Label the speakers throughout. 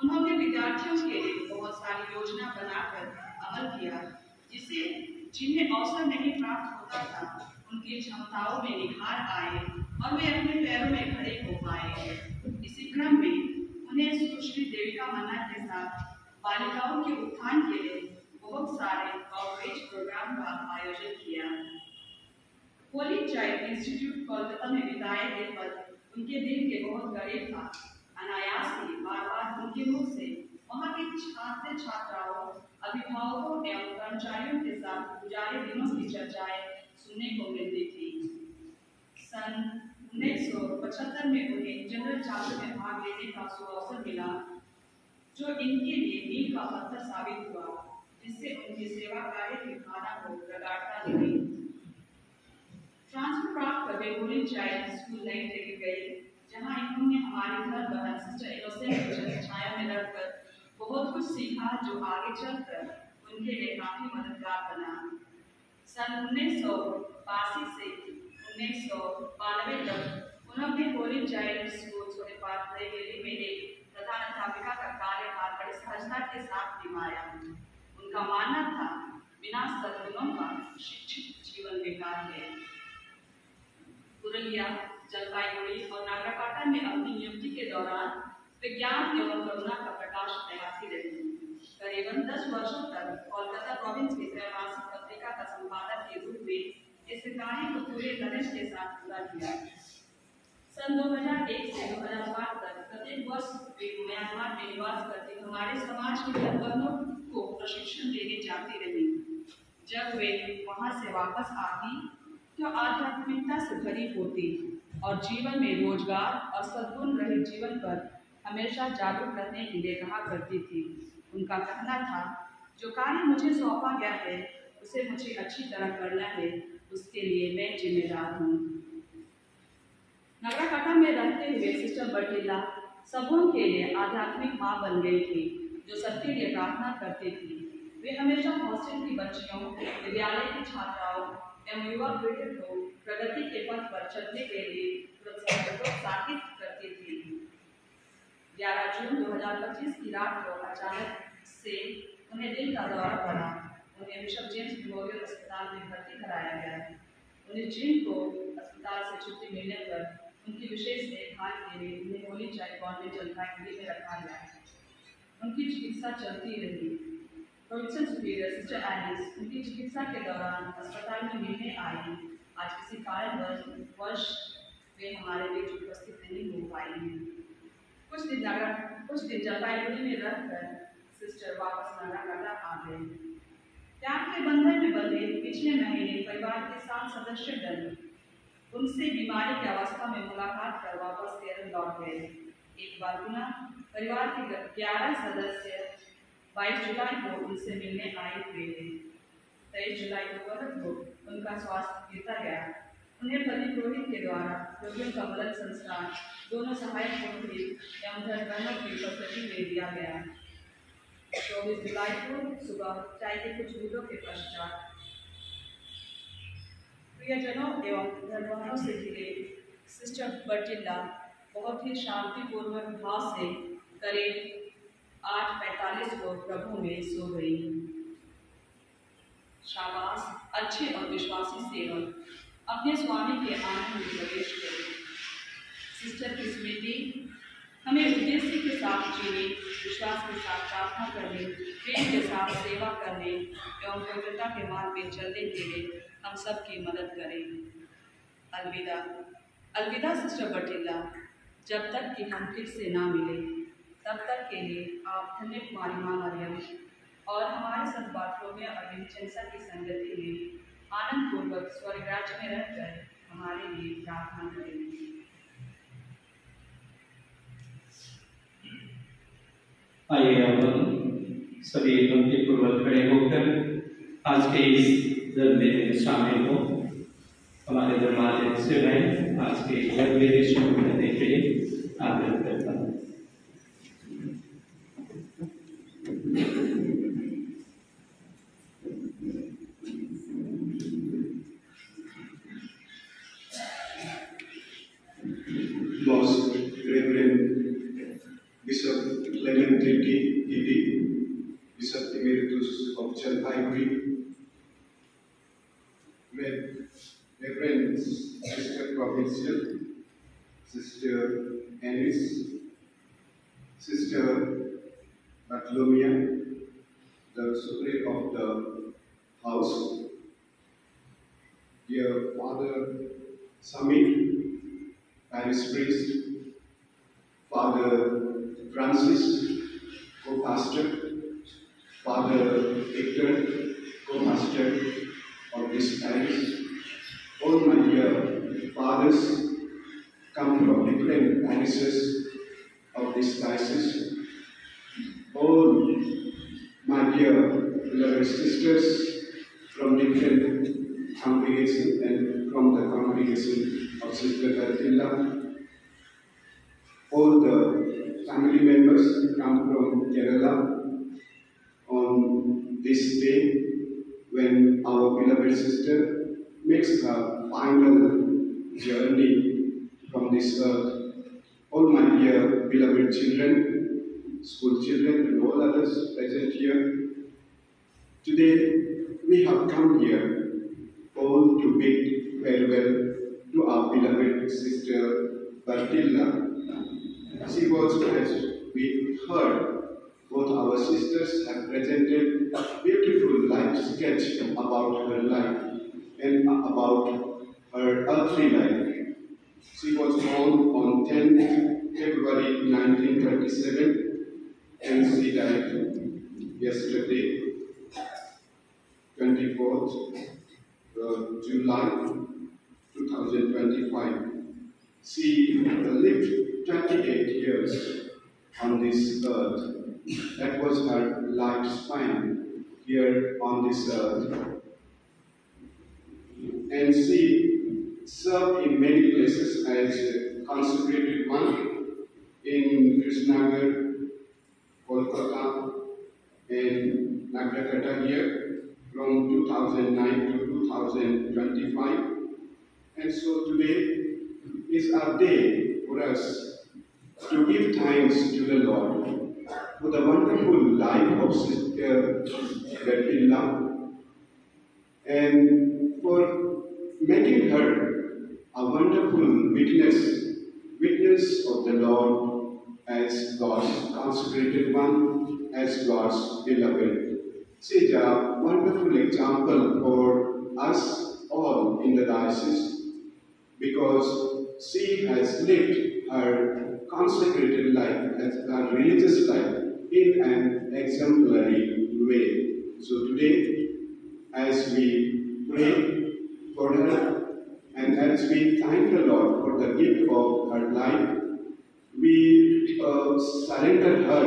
Speaker 1: उन्होंने विद्यार्थियों के लिए बहुत सारी योजना बनाकर अमल किया, जिसे जिन्हें अवसर नहीं प्राप्त होता था उनकी क्षमताओं में निखार आए और वे अपने पैरों में खड़े हो पाए। इसी क्रम में उन्हें सुश्री देविका मन्ना के साथ बालिकाओं के उत्थान के लिए बहुत सारे आउटरीच प्रोग्राम का आयोजन किया। होली चाइल्ड इंस्टीट्यूट कोलकाता में बिताए गए पल उनके दिल के बहुत करीब था। अनायास ही बार बार उनके मुख से वहाँ के छात्र छात्राओं, अभिभावकों एवं कर्मचारियों के साथ गुजारे दिनों की चर्चाएं सुनने को मिलती थी। सन 1975 में उन्हें जनरल चार्टर में भाग लेने का सुअवसर मिला, जो इनके लिए मील का पत्थर साबित हुआ, जिससे उनकी सेवा कार्य की भावना को प्रगाढ़ता मिली। ट्रांसफर प्राप्त कर वे होली चाइल्ड स्कूल नई दिल्ली गए, जहां इन्होंने हमारी घर बहन सिस्टर इनोसेंट की छाया में रहकर बहुत कुछ सीखा, जो आगे चलकर उनके लिए काफी मददगार बना। सन 1982 से 1992 तक उन्होंने होली चाइल्ड स्कूल सोनेपाट नई दिल्ली में एक प्रधान अध्यापिका का कार्यभार बड़ी सहजता के साथ निभाया। उनका मानना था, बिना सद्गुणों का शिक्षित जीवन बेकार है। पुरुलिया, जलपाईगुड़ी और नागरकाटा में अपनी नियुक्ति के दौरान विज्ञान एवं करुणा का प्रकाश फैलाती रही। करीबन 10 वर्षों तक कोलकाता प्रोविंस की त्रैमासिक पत्रिका का संपादक के रूप में इस कार्य को पूरे धैर्य के साथ पूरा किया। सन 2001 से 2005 तक प्रत्येक वर्ष वे म्यांमार में निवास करती हमारे समाज के बंधुओं को प्रशिक्षण देने जाती रही। जब वे वहां से वापस आती तो आध्यात्मिकता से भरी होती और जीवन में रोजगार और सद्गुण रहित जीवन पर हमेशा जागरूक रहने के लिए कहा करती थी। उनका कहना था, जो कार्य मुझे सौंपा गया है उसे मुझे अच्छी तरह करना है, उसके लिए मैं जिम्मेदार हूँ। नागरकाटा में रहते हुए सिस्टर बर्टिला सबों के लिए आध्यात्मिक माँ बन गई थी, जो सबके लिए प्रार्थना करती थी। वे हमेशा हॉस्टल की बच्चियों, विद्यालय की छात्राओं एवं युवा पीढ़ी को प्रगति के पथ पर चलने के लिए प्रोत्साहित करती थी। 11 जून 2025 की रात को अचानक से उन्हें दिल का दौरा पड़ा। उन्हें बिशप जेम्स मेमोरियल अस्पताल में भर्ती कराया गया। 19 जून को अस्पताल से छुट्टी मिलने पर उनकी विशेष देखभाल के लिए उन्हें होली चाइल्ड कॉन्वेंट जलपाईगुड़ी में रखा गया। उनकी चिकित्सा चलती रही। प्रोविंशियल सुपीरियर सिस्टर एलिस उनकी चिकित्सा के दौरान अस्पताल में मिलने आई। आज किसी कारणवश वे हमारे बीच उपस्थित नहीं हो पाई। कुछ दिन जलपाईगुड़ी में रहकर सिस्टर वापस नागरकाटा आ गए। प्यार के बंधन में बंधे पिछले महीने परिवार के 7 सदस्य दल उनसे बीमारी की अवस्था में मुलाकात कर वापस केरल लौट गए। एक बार पुनः परिवार के 11 सदस्य 22 जुलाई को उनसे मिलने आए हुए थे। 23 जुलाई को उनका स्वास्थ्य गिरता गया। उन्हें पति पुरोहित के द्वारा रोगियों का मरण संस्कार दोनों सहायक पुरोहित एवं धर्मबहनों की उपस्थिति में दिया गया। 24 जुलाई को सुबह चाय के कुछ बूंदों के पश्चात प्रियजनों एवं धर्मबहनों से घिरे सिस्टर बर्टिला बहुत ही शांतिपूर्वक भाव से करीब 8:45 को प्रभु में सो गई। शाबाश, अच्छे और विश्वासी सेवक अपने स्वामी के आनंद में प्रवेश करें। सिस्टर की स्मृति हमें उद्देश्य के साथ जीने, विश्वास के साथ प्रार्थना करने, प्रेम के साथ सेवा करने एवं पवित्रता के मार्ग में चलने के लिए हम सबकी मदद करें। अलविदा। अलविदा सिस्टर बर्टिला। जब तक कि हम फिर से ना मिले तब तक के लिए आप धन्य कुमारी माँ मरियम और हमारे संत बार्थोलोमेव और विंचेंसा की संगति में आनंद पूर्वक स्वर्ग राज्य में रहकर हमारे लिए प्रार्थना करेंगे।
Speaker 2: आइए आप सभी भक्तिपूर्वक खड़े होकर आज के इस धर्म में शामिल हो। हमारे दरबार से मैं आज के धर्म में शुरू करने के लिए आग्रह करता हूँ।
Speaker 3: Most Reverend Bishop Clemente T. E.D., Bishop Emeritus of Chalpaiguri, Reverend Sister Provincial, Sister Anis, Sister Bartolomea, the Superior of the House, dear Father Samit, Parish Priest, Father Francis, Co-Pastor, Father Victor, Co-Pastor of this parish, all my dear fathers come from different parishes of this diocese, all my dear beloved sisters from different congregations and from the congregation of Sister Bertilla, all the family members come from Kerala on this day when our beloved sister makes her final journey from this earth. All my dear beloved children, school children and all others present here, today we have come here all to bid farewell to our beloved sister Bertilla. She was, as we heard, both our sisters have presented a beautiful life sketch about her life and about her earthly life. She was born on 10th February 1937 and she died yesterday, 24th July 2025. She lived 28 years on this earth. That was her lifespan here on this earth. And she served in many places as consecrated one in Krishnagar, Kolkata, and Nagrakata here from 2009 to 2025. And so today is our day for us to give thanks to the Lord for the wonderful life of Sister Bertilla and for making her a wonderful witness of the Lord as God's consecrated one, as God's beloved. She is a wonderful example for us all in the diocese because she has lived her consecrated life, as her religious life, in an exemplary way. So today, as we pray for her and as we thank the Lord for the gift of her life, we surrender her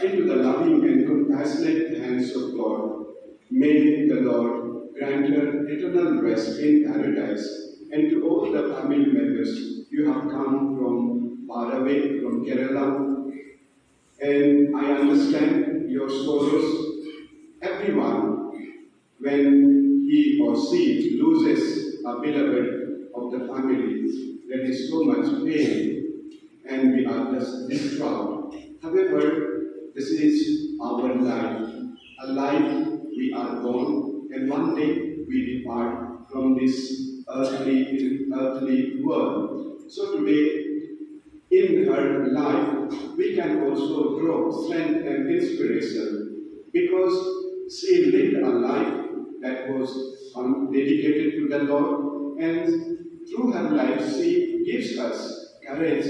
Speaker 3: into the loving and compassionate hands of God. May the Lord grant her eternal rest in paradise. And to all the family members, you have come from far away, from Kerala, and I understand your sorrows. Everyone, when he or she loses a beloved of the family, there is so much pain, and we are just distraught. However, this is our life, a life we are born, and one day we depart from this earthly world. So today, in her life, we can also draw strength and inspiration because she lived a life that was dedicated to the Lord, and through her life she gives us courage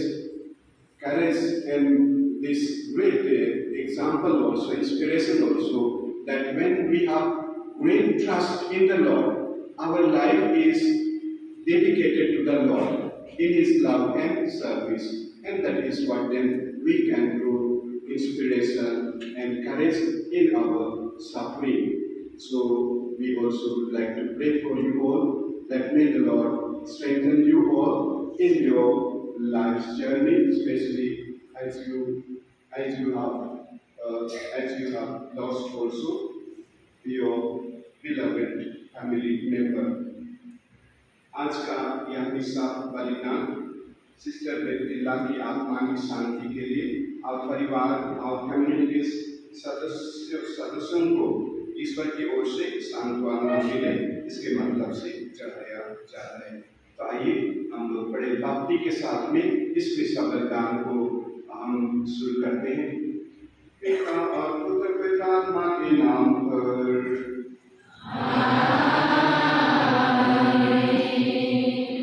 Speaker 3: and this great example also, inspiration also, that when we have great trust in the Lord, our life is dedicated to the Lord in His love and service, and that is what then we can grow inspiration and courage in our suffering. So we also would like to pray for you all, that may the Lord strengthen you all in your life's journey, especially as you have lost also your beloved family member. आज का यह हिस्सा बलिदान sister बेटिला की आत्मा की शांति के लिए और परिवार और कम्युनिटी के सदस्यों को ईश्वर की ओर से सांत्वना मिले, इसके मतलब से चढ़ाया जा रहा है। तो आइए हम लोग बड़े भक्ति के साथ में इस मिसा बलिदान को हम शुरू करते हैं। पिता और पुत्र पवित्र आत्मा के नाम पर।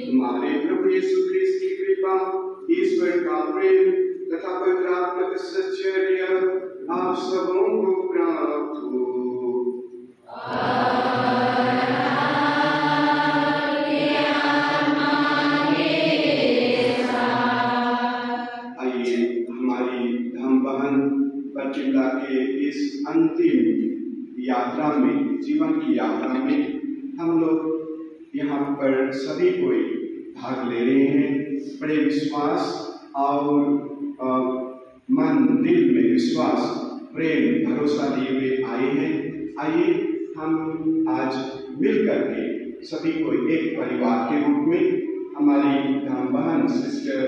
Speaker 3: हमारे प्रभु यीशु ख्रिस्त की कृपा, ईश्वर का प्रेम तथा पवित्र आत्मा का सच्चर्य आप सबों को प्राप्त हो। आइए हमारी धम बहन बरचिल्ला के इस अंतिम यात्रा में, जीवन की यात्रा में हम लोग यहाँ पर सभी कोई भाग ले रहे हैं। बड़े विश्वास और मन दिल में विश्वास, प्रेम, भरोसा लिए हुए आए हैं। आइए हम आज मिलकर के सभी को एक परिवार के रूप में हमारी बहन सिस्टर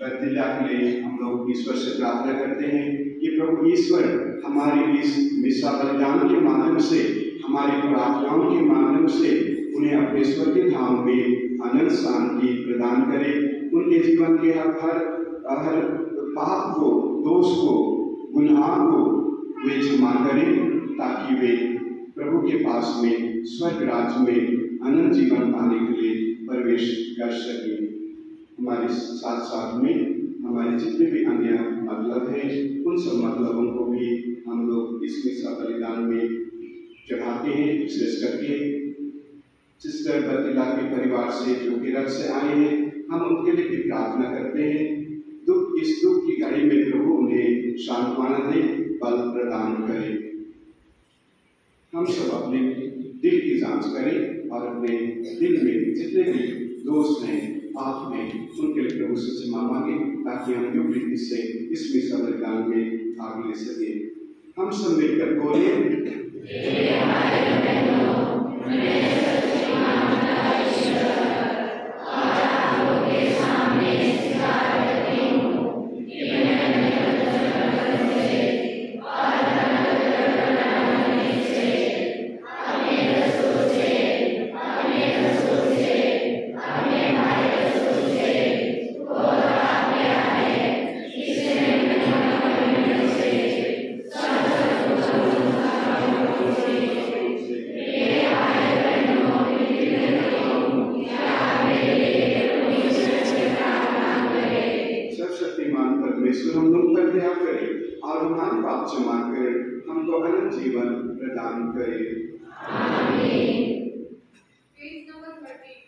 Speaker 3: बरचिल्ला के लिए हम लोग ईश्वर से प्रार्थना करते हैं कि प्रभु ईश्वर हमारे इस मिसा बलिदान के माध्यम से, हमारी प्रार्थनाओं के माध्यम से उन्हें अपने स्वर्गीय धाम में अनंत शांति प्रदान करे। उनके जीवन के हर पाप को, दोष को, गुनाह को वे क्षमा करें, ताकि वे प्रभु के पास में स्वर्ग राज्य में अनंत जीवन पाने के लिए प्रवेश कर सकें। हमारे साथ साथ में हमारे जितने भी अन्य मतलब हैं, उन सब मतलबों को भी हम लोग इस मिसा बलिदान में चढ़ाते हैं। विशेष करके सिस्टर बरचिल्ला के परिवार से जो केरल से आए हैं, हम उनके लिए भी प्रार्थना करते हैं। इस दुख की घड़ी में प्रभु उन्हें सांत्वना दे, बल प्रदान करे। हम सब अपने दिल की जांच करें और अपने दिल में जितने भी दोष हैं, पाप हैं, उनके लिए प्रभु से क्षमा मांगे, ताकि हम प्रीति से इस मिसा बलिदान में भाग ले सके। हम सब मिलकर बोले, हम लोग पर दया करे और हमारे पाप क्षमा करे, हमको अनंत जीवन प्रदान करे। आमीन।
Speaker 4: Page number 30।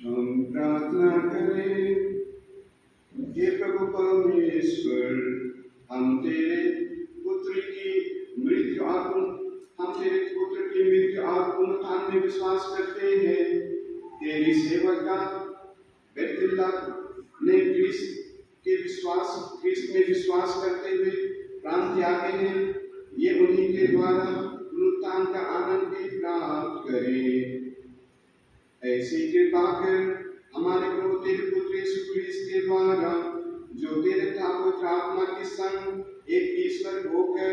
Speaker 3: हम प्रार्थना करें। हे प्रभु परमेश्वर, हम तेरे पुत्र की मृत्यु उत्थान में विश्वास करते हैं। तेरी सेवका बरचिल्ला ने ख्रिस्त में विश्वास करते हुए प्राण त्यागे हैं। ये उन्हीं के द्वारा पुनरुत्थान का आनंद भी प्राप्त करें। ऐसी कृपा कर हमारे प्रभु तेरे पुत्र यीशु क्रिस्त के द्वारा, जो तेरे पवित्र आत्मा के संग एक ईश्वर होकर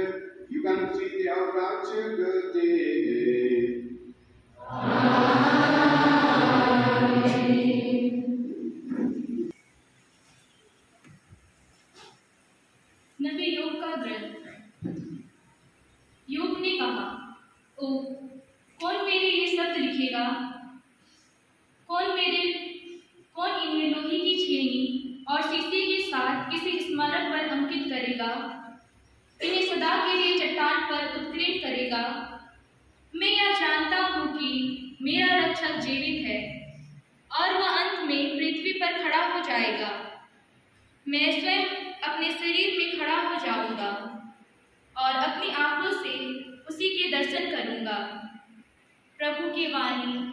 Speaker 3: युगानुयुग और राज्य करते हैं।
Speaker 5: नबी योग का ग्रंथ। योग ने कहा, ओ कौन मेरे ये शब्द लिखेगा? कौन इन्हें लोहे की छेनी और शीशे के साथ किसी स्मारक पर अंकित करेगा? इन्हें सदा के लिए चट्टान पर उत्कीर्ण करेगा? मैं यह जानता हूँ कि मेरा रक्षक जीवित है और वह अंत में पृथ्वी पर खड़ा हो जाएगा। मैं स्वयं अपने शरीर में खड़ा हो जाऊंगा और अपनी आंखों से उसी के दर्शन करूंगा। प्रभु की वाणी।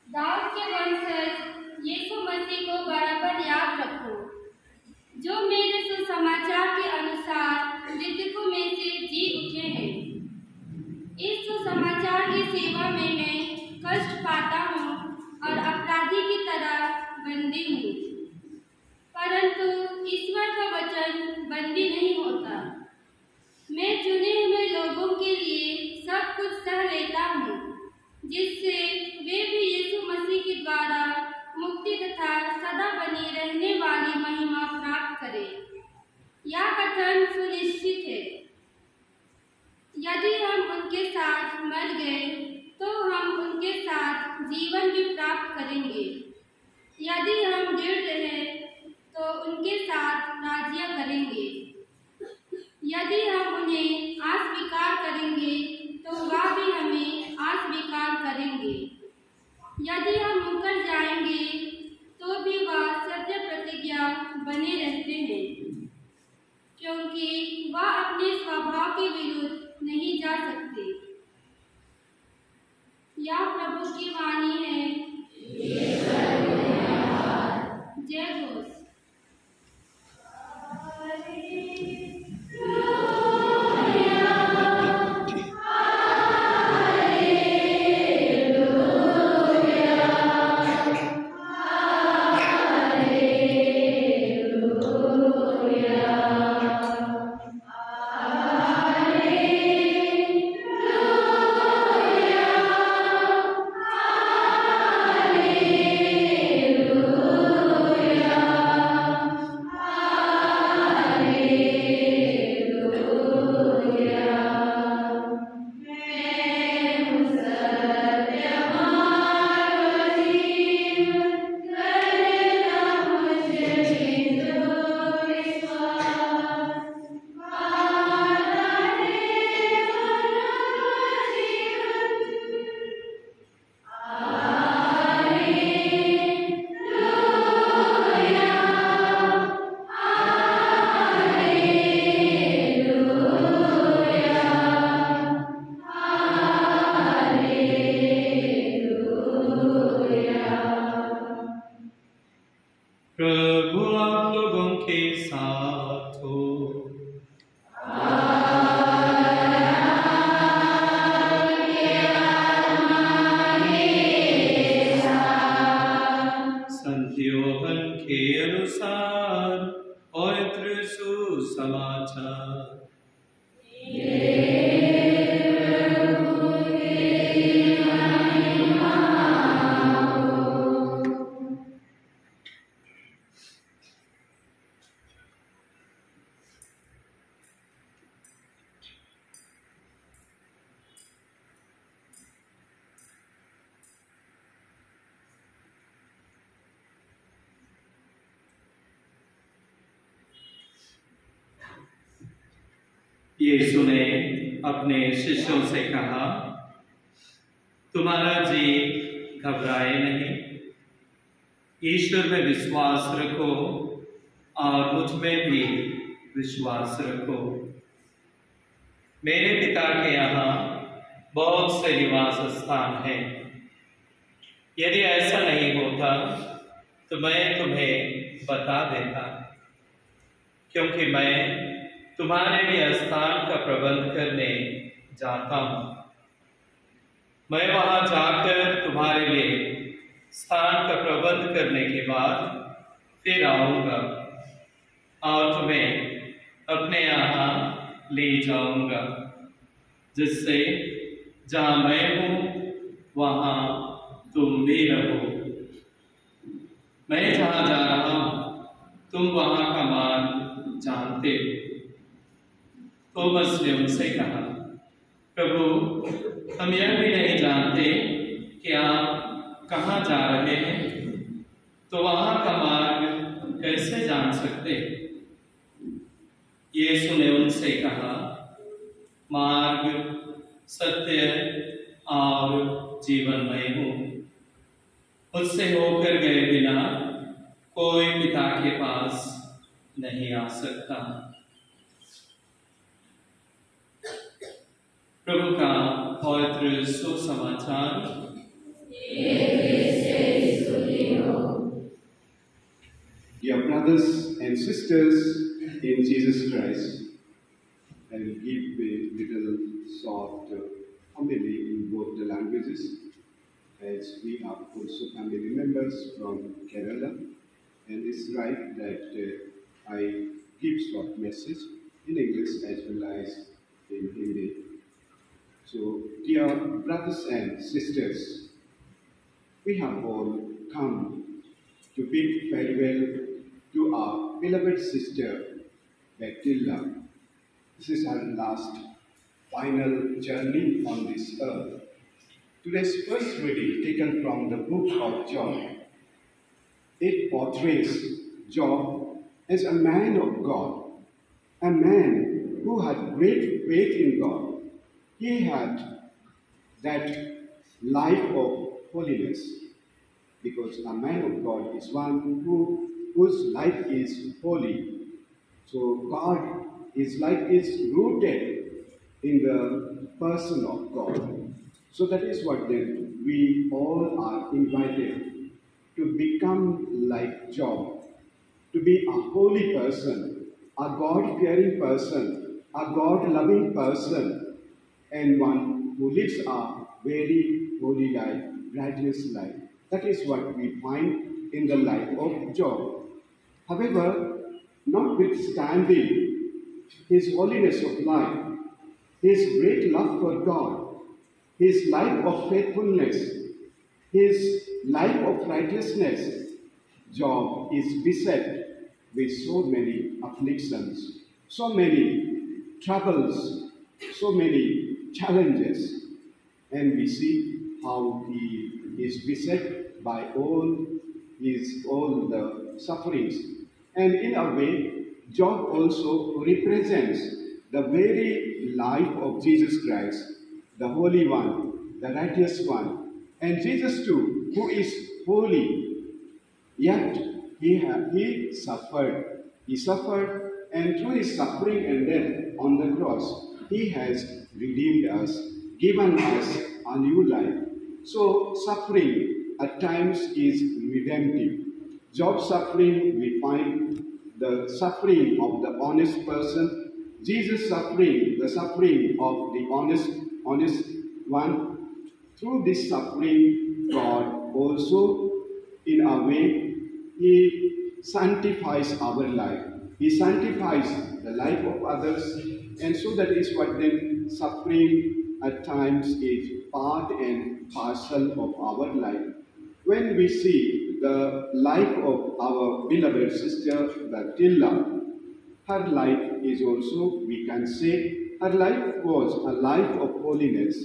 Speaker 5: दाऊद के वंशज यीशु मसीह को बराबर याद रखो, जो मेरे सुसमाचार के अनुसार मृतकों में से जी उठे हैं। इस सुसमाचार की सेवा में मैं कष्ट पाता हूँ और अपराधी की तरह बंदी हूँ, परंतु ईश्वर का वचन बंदी नहीं होता। मैं चुने हुए लोगों के लिए सब कुछ सह लेता हूँ, जिससे वे भी यीशु मसीह के द्वारा मुक्ति तथा सदा बनी रहने वाली महिमा प्राप्त करें। यह कथन सुनिश्चित है, यदि हम उनके साथ मर गए तो हम उनके साथ जीवन भी प्राप्त करेंगे। यदि हम गिर रहे तो उनके साथ राज्य करेंगे। यदि हम उन्हें अस्वीकार करेंगे तो वह भी हमें अस्वीकार करेंगे। यदि हम मुकर जाएंगे तो भी वह सत्य प्रतिज्ञा बने रहते हैं, क्योंकि वह अपने स्वभाव के विरुद्ध नहीं जा सकते। यह प्रभु की वाणी है। जय घोष।
Speaker 2: Salvator. संत योहन के अनुसार पवित्र सुसमाचार। यीशु ने अपने शिष्यों से कहा, तुम्हारा जी घबराए नहीं, ईश्वर में विश्वास रखो और मुझ में भी विश्वास रखो। मेरे पिता के यहाँ बहुत से निवास स्थान हैं। यदि ऐसा नहीं होता तो मैं तुम्हें बता देता, क्योंकि मैं तुम्हारे लिए स्थान का प्रबंध करने जाता हूँ। मैं वहां जाकर तुम्हारे लिए स्थान का प्रबंध करने के बाद फिर आऊंगा और तुम्हें अपने यहाँ ले जाऊंगा, जिससे जहाँ मैं हूँ वहाँ तुम भी रहो। मैं जहाँ जा रहा हूँ तुम वहाँ का मार्ग जानते हो। थोमस ने उनसे कहा, प्रभु, हम यह भी नहीं जानते कि आप कहाँ जा रहे हैं, तो वहाँ का मार्ग कैसे जान सकते? यीशु ने उनसे कहा, मार्ग, सत्य और जीवन मैं हूँ। मुझसे होकर गए बिना कोई पिता के पास नहीं आ सकता। प्रभु का पवित्र सुसमाचार।
Speaker 3: Dear brothers and sisters in Jesus Christ, I will give a little short homily in both the languages, as we are also family members from Kerala, and it's right that I give short message in English as well as in Hindi. So, dear brothers and sisters, we have all come to bid farewell to our beloved sister, Matilda. This is her last, final journey on this earth. Today's first reading taken from the book of Job. It portrays Job as a man of God, a man who had great faith in God. He had that life of holiness, because a man of God is one whose life is holy. So God, his life is rooted in the person of God. So that is what we all are invited to become like Job, to be a holy person, a God-fearing person, a God-loving person, and one who lives a very holy life, righteous life. That is what we find in the life of Job. However, notwithstanding his holiness of life, his great love for God, his life of faithfulness, his life of righteousness, Job is beset with so many afflictions, so many troubles, so many challenges, and we see how he is beset by all the sufferings. And in a way, Job also represents the very life of Jesus Christ, the Holy One, the Righteous One, and Jesus too, who is holy. Yet he suffered. He suffered, and through his suffering and death on the cross, he has redeemed us, given us a new life. So suffering at times is redemptive. Job's suffering, we find the suffering of the honest person, Jesus suffering, the suffering of the honest one. Through this suffering, God also, in a way, He sanctifies our life. He sanctifies the life of others, and so that is what then suffering at times is part and parcel of our life. When we see the life of our beloved sister Bertilla, her life is also, we can say, her life was a life of holiness,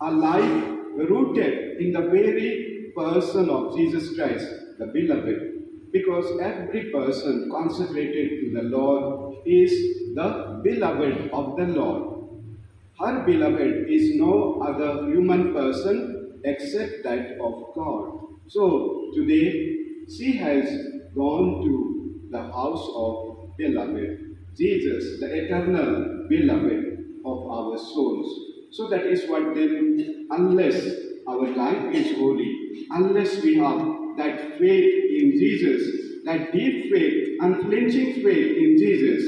Speaker 3: a life rooted in the very person of Jesus Christ, the beloved. Because every person consecrated to the Lord is the beloved of the Lord. Her beloved is no other human person except that of God. So today she has gone to the house of beloved, Jesus, the eternal beloved of our souls. So that is what then, unless our life is holy, unless we have that faith in Jesus, that deep faith, unflinching faith in Jesus,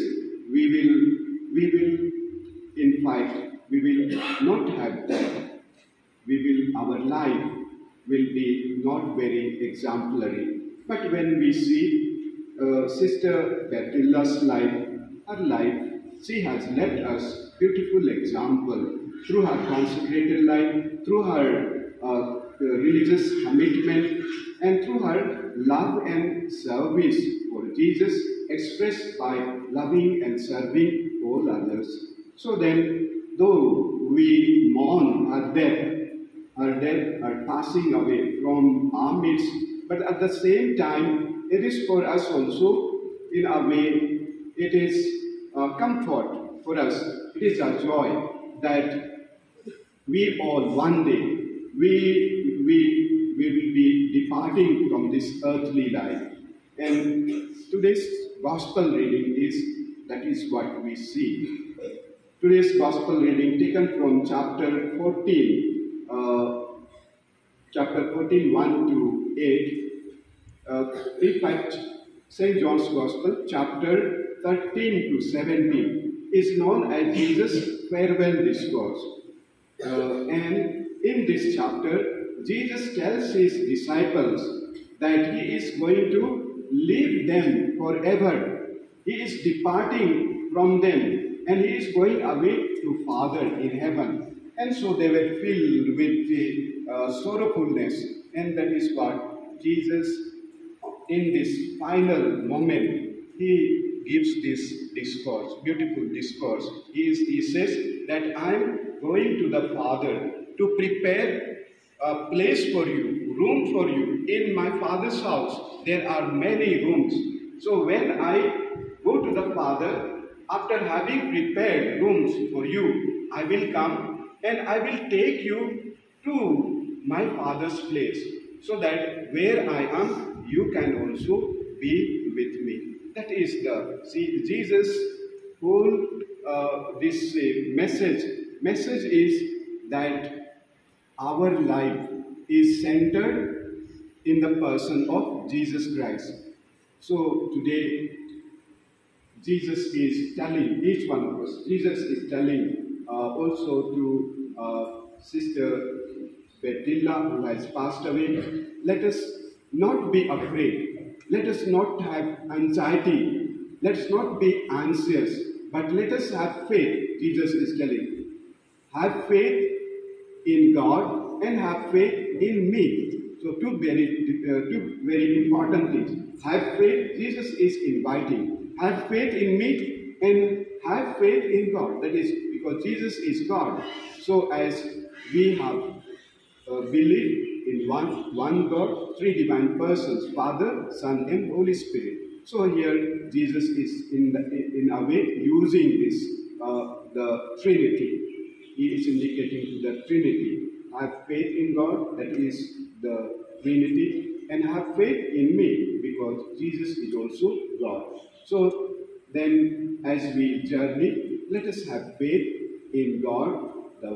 Speaker 3: we will, in fact, we will not have that. Our life will be not very exemplary. But when we see Sister Bertilla's life, her life, she has left us beautiful example through her consecrated life, through her religious commitment, and through her love and service for Jesus, expressed by loving and serving all others. So then, though we mourn her death, her passing away from our midst, but at the same time, it is for us also, in a way, it is comfort for us. It is a joy that we all one day, we will be departing from this earthly life. And today's gospel reading that is what we see. Today's gospel reading taken from chapter 14, 1 to 8. In fact, St. John's Gospel, chapter 13 to 17, is known as Jesus' farewell discourse. And in this chapter, Jesus tells his disciples that he is going to leave them forever. He is departing from them, and he is going away to Father in heaven. And so they were filled with the sorrowfulness, and that is what Jesus, in this final moment, he gives this discourse, beautiful discourse. He says that I am going to the Father to prepare a place for you, room for you. In my Father's house, there are many rooms. So when I go to the Father, after having prepared rooms for you, I will come and I will take you to my Father's place, so that where I am, you can also be with me. That is Jesus' whole this message is that our life is centered in the person of Jesus Christ. So today, Jesus is telling each one of us, Jesus is telling also to Sister Bertilla, who has passed away, let us not be afraid. Let us not have anxiety. Let us not be anxious. But let us have faith, Jesus is telling. Have faith in God and have faith in me. So two very important things. Have faith, Jesus is inviting. Have faith in me and have faith in God. That is because Jesus is God. So as we have believed in one God, three divine persons, Father, Son, and Holy Spirit. So here Jesus is in a way using this the Trinity. He is indicating the Trinity. Have faith in God, that is the Trinity, and have faith in me, because Jesus is also God. So then, as we journey, let us have faith in God, the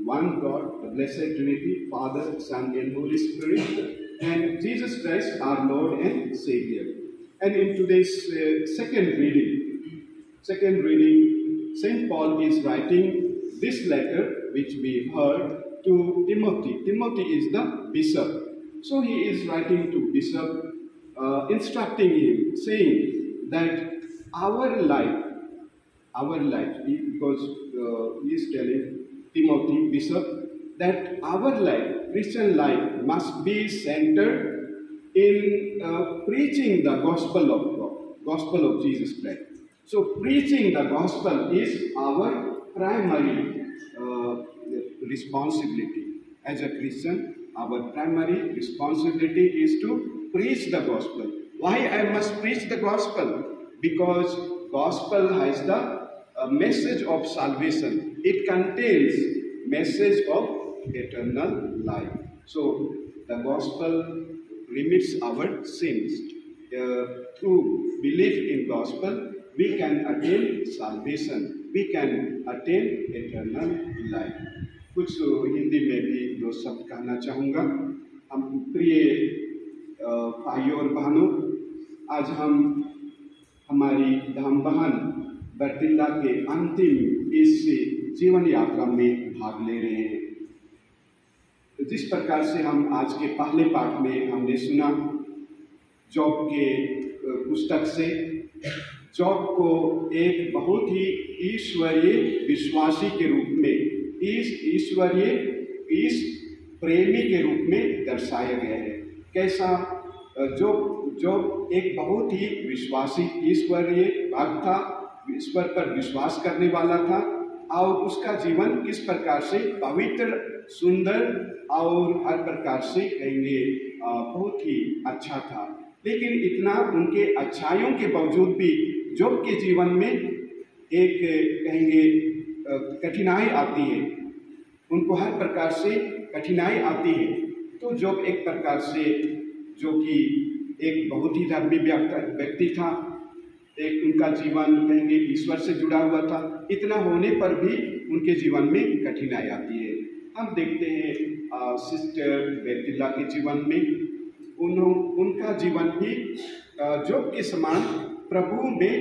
Speaker 3: one God, the Blessed Trinity, Father, Son, and Holy Spirit, and Jesus Christ, our Lord and Savior. And in today's second reading, Saint Paul is writing this letter which we heard to Timothy. Timothy is the bishop. So he is writing to bishop, instructing him, saying that our life, because he is telling Timothy, bishop, that our life, Christian life, must be centered in preaching the gospel of God, gospel of Jesus Christ. So preaching the gospel is our primary responsibility. As a Christian, our primary responsibility is to preach the gospel. Why I must preach the gospel? Because gospel has the message of salvation. It contains message of eternal life. So the gospel remits our sins. Through belief in gospel, we can attain salvation. We can attain eternal life. कुछ हिंदी में भी दो शब्द कहना चाहूँगा। हम प्रिय भाइयों और बहनों, आज हम हमारी धाम बहन बर्तिल्दा के अंतिम इस जीवन यात्रा में भाग ले रहे हैं। जिस प्रकार से हम आज के पहले पाठ में हमने सुना जॉब के पुस्तक से, जॉब को एक बहुत ही ईश्वरीय विश्वासी के रूप में, इस प्रेमी के रूप में दर्शाया गया है। कैसा जो एक बहुत ही विश्वासी ईश्वरीय भक्त था, ईश्वर पर विश्वास करने वाला था, और उसका जीवन किस प्रकार से पवित्र, सुंदर और हर प्रकार से कहेंगे बहुत ही अच्छा था। लेकिन इतना उनके अच्छाइयों के बावजूद भी जॉब के जीवन में एक कहेंगे कठिनाई आती है। उनको हर प्रकार से कठिनाई आती है। तो जॉब एक प्रकार से, जो कि एक बहुत ही धर्मी व्यक्ति था, एक उनका जीवन कहेंगे ईश्वर से जुड़ा हुआ था, इतना होने पर भी उनके जीवन में कठिनाई आती है। हम देखते हैं सिस्टर बर्तिल्दा के जीवन में उनका जीवन भी जॉब के समान प्रभु में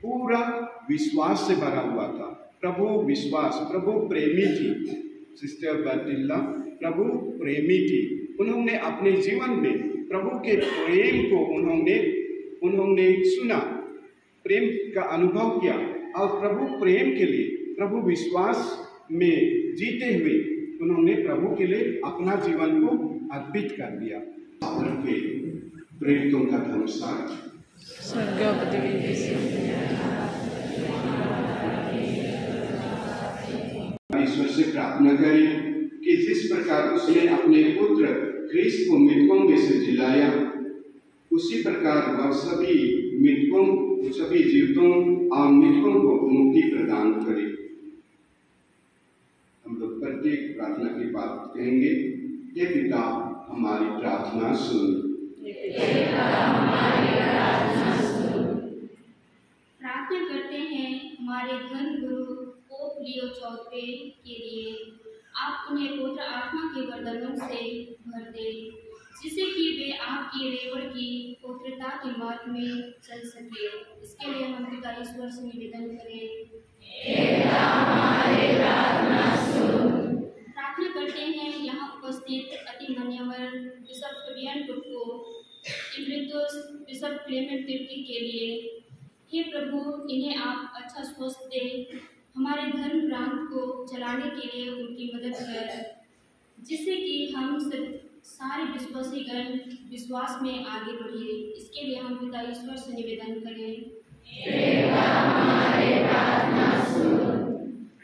Speaker 3: पूरा विश्वास से भरा हुआ था। प्रभु प्रेमी थी। सिस्टर बर्तिल्दा प्रभु प्रेमी थी। उन्होंने अपने जीवन में प्रभु के प्रेम को उन्होंने सुना, प्रेम का अनुभव किया, और प्रभु प्रेम के लिए, प्रभु विश्वास में जीते हुए उन्होंने प्रभु के लिए अपना जीवन को अर्पित कर दिया। के प्रेरितों का धर्मसार ईश्वर से प्रार्थना करें कि जिस प्रकार उसने अपने पुत्र ख्रीस्त को मृतकों में से जिलाया, उसी प्रकार वह सभी जीवितों और मृतकों को मुक्ति प्रदान करे। हम लोग प्रत्येक प्रार्थना के बाद कहेंगे, हे पिता हमारी प्रार्थना सुन।
Speaker 5: प्रार्थना करते हैं हमारे धर्म गुरु पोप लियो चौथे के लिए। आप उन्हें पवित्र आत्मा के वरदानों से भर दें, जिससे कि वे आपकी रेवड़ की पवित्रता के मार्ग में चल सके। इसके लिए हम पिता ईश्वर से निवेदन करें। प्रार्थना करते हैं यहाँ उपस्थित अति मान्यवर बिशप फेबियन टुक्को, इमरितुस बिशप क्लेमेंट तिर्की के लिए। हे प्रभु, इन्हें आप अच्छा स्वास्थ्य दें, हमारे धर्म प्रांत को चलाने के लिए उनकी मदद करें, जिससे कि हम सब सारे विश्वासीगण विश्वास में आगे बढ़े। इसके लिए हम पिता ईश्वर से निवेदन करें।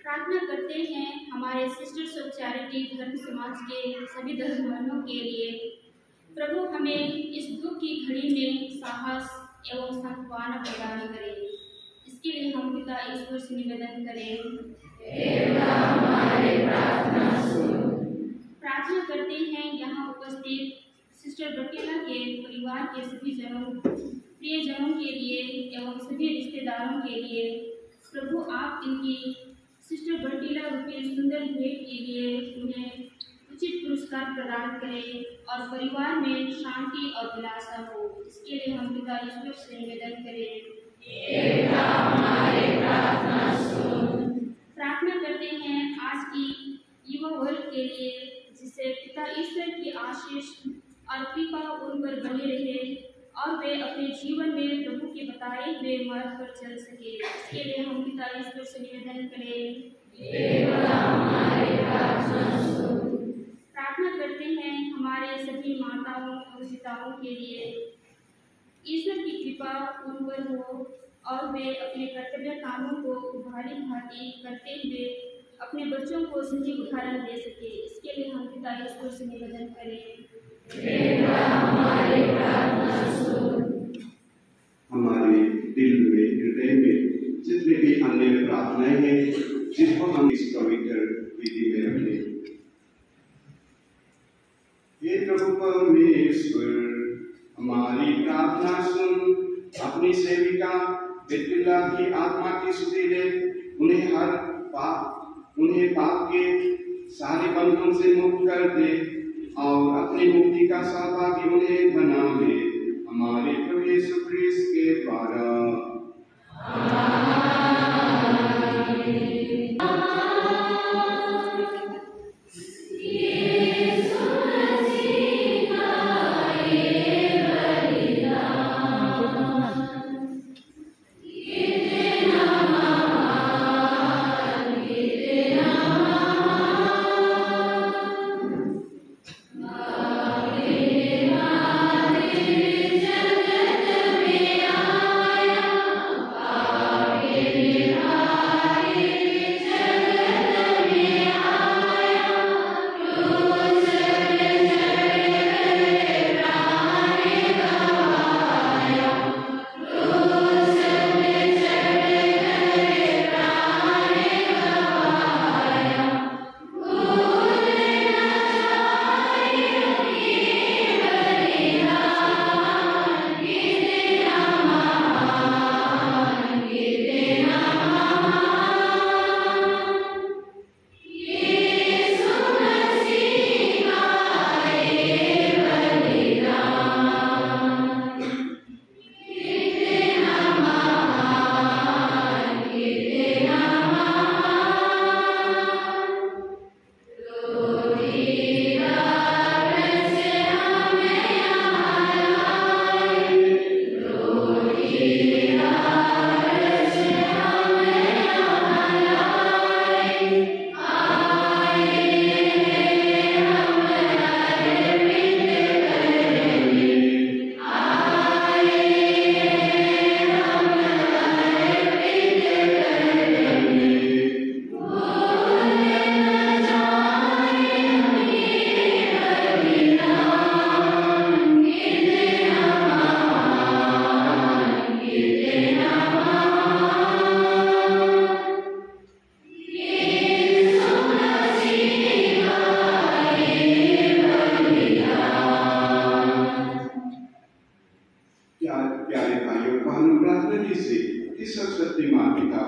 Speaker 5: प्रार्थना करते हैं हमारे सिस्टर्स ऑफ चैरिटी धर्म समाज के सभी धर्मावलंबियों के लिए। प्रभु हमें इस दुख की घड़ी में साहस एवं सांत्वना प्रदान करें। इसके लिए हम पिता ईश्वर से निवेदन करें। प्रार्थना करते हैं यहाँ उपस्थित सिस्टर बर्तिल्दा के परिवार के सभी जनों, प्रियजनों के लिए एवं सभी रिश्तेदारों के लिए। प्रभु आप इनकी सिस्टर बर्तिल्दा रूपी सुंदर भेंट के लिए उन्हें उचित पुरस्कार प्रदान करें और परिवार में शांति और दिलासा हो। इसके लिए हम पिता ईश्वर से निवेदन करें। प्रार्थना करते हैं आज की युवा वर्ग के लिए, जिसे पिता ईश्वर की आशीष और कृपा उन पर बनी रहे और वे अपने जीवन में प्रभु के बताए हुए मार्ग पर चल सके। इसके लिए हम पिता ईश्वर से निवेदन करें। प्रार्थना करते हैं हमारे सभी माताओं और पिताओं के लिए, ईश्वर की कृपा उन पर हो और वे अपने कर्तव्य कामों को भारी भांति करते हुए अपने बच्चों को सही उदाहरण दे सके। इसके लिए हम पिता ईश्वर से निवेदन करें।
Speaker 3: हमारे दिल में, हृदय में जितने भी अन्य प्रार्थनाएं हैं, जिनको हम इस पवित्र विधि में रखें। हे प्रभु परमेश्वर, हमारी प्रार्थना सुन, अपनी सेविका बिरबिल्ला की आत्मा की स्तुति दे, उन्हें पाप के सारे बंधन से मुक्त कर दे और अपनी मुक्ति का सहभागी उन्हें बना दे, हमारे प्रभु यीशु क्रिस्त के द्वारा।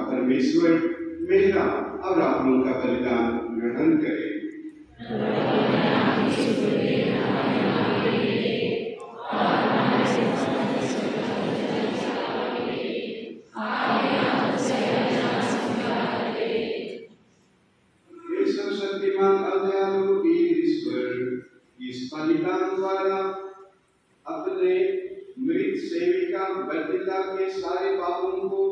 Speaker 3: परमेश्वर मेरा और आप लोगों का बलिदान ग्रहण करे। सर्वशक्तिमान दयालु ईश्वर इस बलिदान द्वारा अपने मृत सेविका बर्दिल्ला के सारे पापों को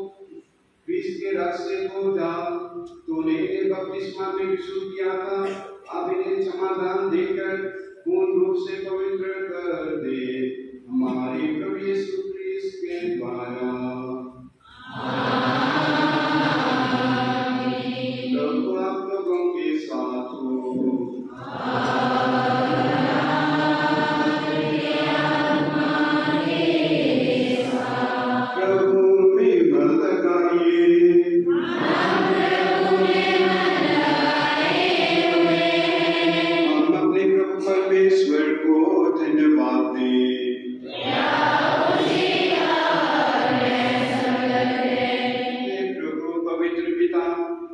Speaker 3: क्रिस्त के रक्त से धो डाल। तूने इन्हें बपतिस्मा में विशुद्ध किया था, अब इन्हें समाधान देकर पूर्ण रूप से पवित्र कर दे, हमारे प्रभु यीशु क्रिस्त के द्वारा। प्रभु आप लोगों के साथ हो।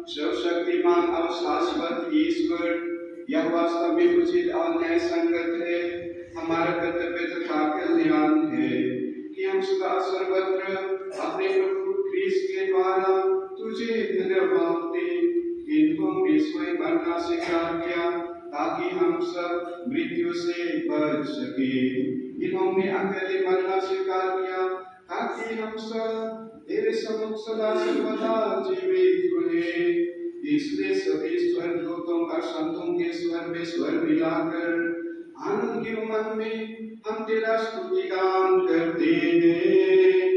Speaker 3: सर्वशक्तिमान और शाश्वत ईश्वर, यह वास्तव में उचित और न्याय संगत है, हमारा कर्तव्य तथा कल्याण है कि हम सदा सर्वत्र अपने प्रभु क्रिस्त के द्वारा तुझे धन्यवाद दें। इन्होंने स्वयं मरना स्वीकार किया ताकि हम सब मृत्यु से बच सके। इन्होंने अकेले मरना स्वीकार किया ताकि हम सब तेरे सम्मुख सदा सर्वदा जीवित रहे। इसलिए सभी स्वर्गदूतों और संतों के स्वर में स्वर मिलाकर आनंद की उमंग में हम तेरा स्तुतिगान करते हैं।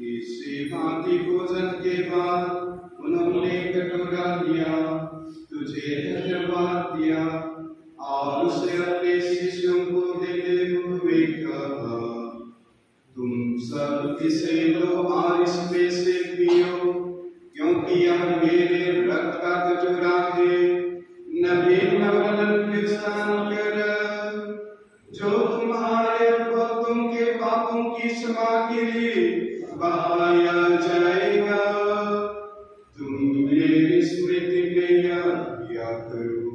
Speaker 3: इसी भांति भोजन के बाद उन्होंने कटोरा लिया, तुझे धन्यवाद दिया और उसे अपने शिष्यों को देते हुए कहा, तुम सब इसे लो और इसमें से पियो, क्योंकि यह मेरे रक्त का कटोरा है, नवीन नवरत्न के स्नान कर जो तुम्हारे भक्तों के पापों की क्षमा के लिए बहाया जाएगा। तुम मेरी स्मृति में याद किया करो।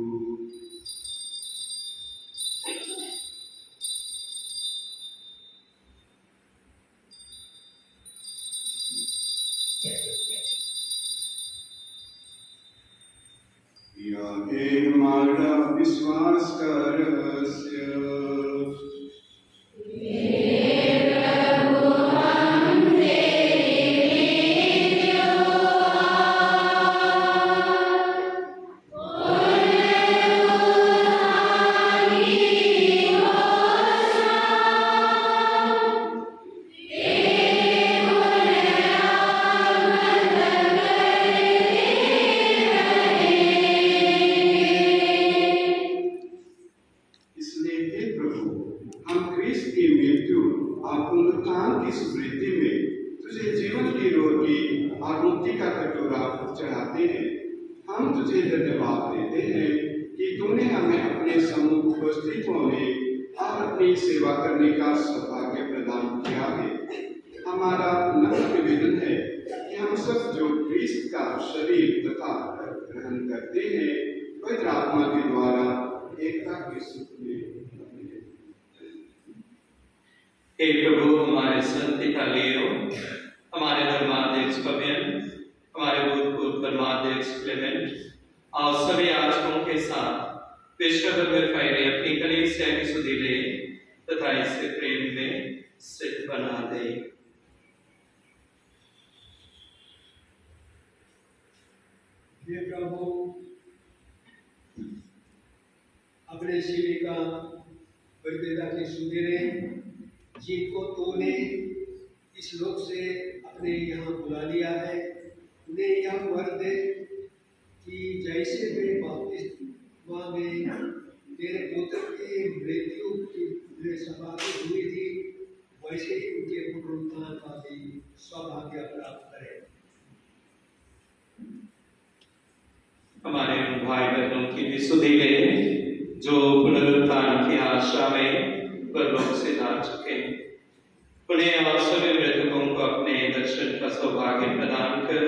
Speaker 3: यह है हमारा विश्वास का रहस्य। हे प्रभु, हम क्रिस्त की मृत्यु और पुनरुत्थान की स्मृति में तुझे जीवन की रोटी और मुक्ति का कटोरा चढ़ाते हैं। हम तुझे धन्यवाद देते हैं कि तूने हमें अपने सम्मुख उपस्थित होने और अपनी सेवा करने का सौभाग्य प्रदान किया है। हमारा नम्र निवेदन है कि हम सब जो क्रिस्त का शरीर तथा ग्रहण करते हैं, पवित्र आत्मा के द्वारा एकता के सुख में।
Speaker 2: हे प्रभु, हमारे संत पिता लियो, हमारे धर्माध्यक्ष पवियन, हमारे भूतपूर्व धर्माध्यक्ष क्लेमेंट और सभी याजकों के साथ विश्व भर फैले अपनी कलीसिया की सुधि ले तथा इसे प्रेम में सिद्ध बना दे।
Speaker 6: हे प्रभु, अपने सेविका बलिदाता की सुधीरे जिनको तूने इस लोक से अपने यहाँ बुला लिया है, उन्हें यह वर दे कि जैसे वे बपतिस्मा में तेरे पुत्र की मृत्यु की समाधि हुई थी, वैसे ही उनके पुनरुत्थान का भी सौभाग्य प्राप्त करें।
Speaker 2: हमारे उन भाई बहनों की भी सुधि ले जो पुनरुत्थान की आशा में परलोक से जा चुके, उन्हें और सभी मृतकों को अपने दर्शन का सौभाग्य प्रदान कर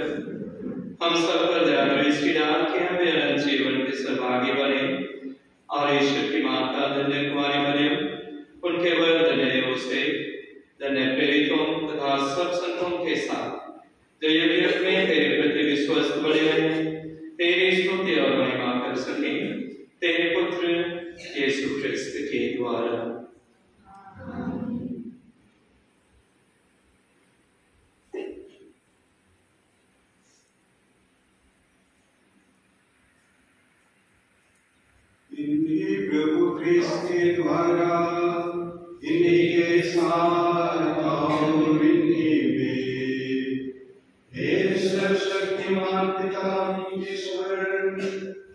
Speaker 2: हम सब पर दया दृष्टि डाल के हमें अनंत जीवन के सहभागी बने और ईश्वर की माता धन्य कुमारी मरियम, उनके वर धन्य योसेफ, धन्य प्रेरितों तथा सब संतों के साथ जो युग में तेरे प्रति विश्वस्त बने रहे, तेरी स्तुति और महिमा कर सके, तेरे पुत्र यीशु क्रिस्त के द्वारा।
Speaker 3: इन्हीं प्रभु क्रिस्त के द्वारा, इन्हीं के साथ और इन्हीं में, हे सर्वशक्तिमान पिता ईश्वर,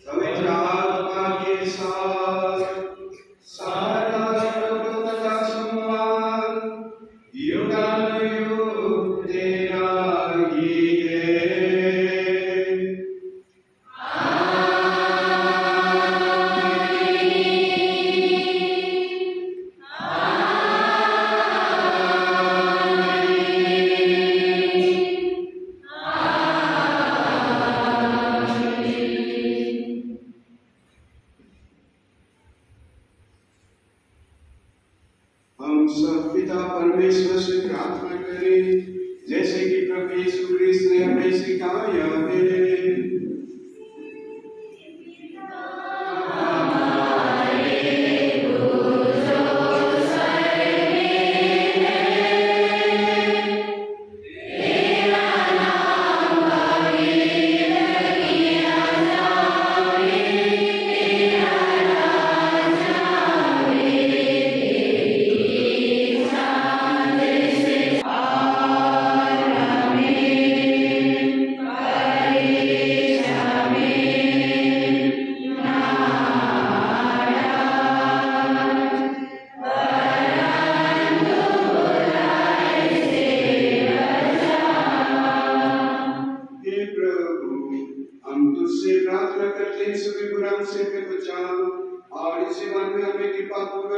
Speaker 3: पवित्र आत्मा के साथ सारा प्रभु तथा सम्मान युगानुयुग तेरा ही है। हम सब पिता परमेश्वर से प्रार्थना करें, जैसे कि प्रभु यीशु क्रिस्त ने हमें सिखाया है।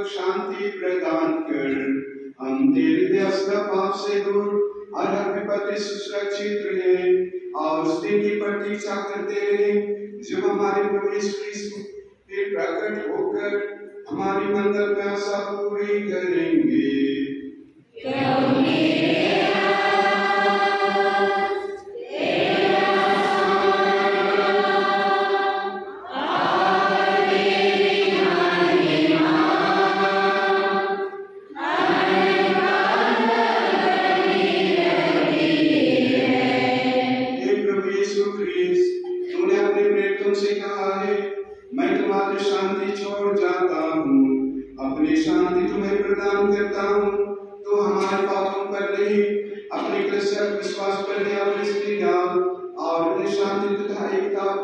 Speaker 3: शांति प्रदान कर हम तेरे व्यवस्था पाप से दूर और हर विपत्ति से सुरक्षित रहे और उस दिन की प्रतीक्षा करते रहे जब हमारे प्रभु यीशु क्रिस्त फिर प्रकट होकर हमारी मंगल आशा पूरी करेंगे।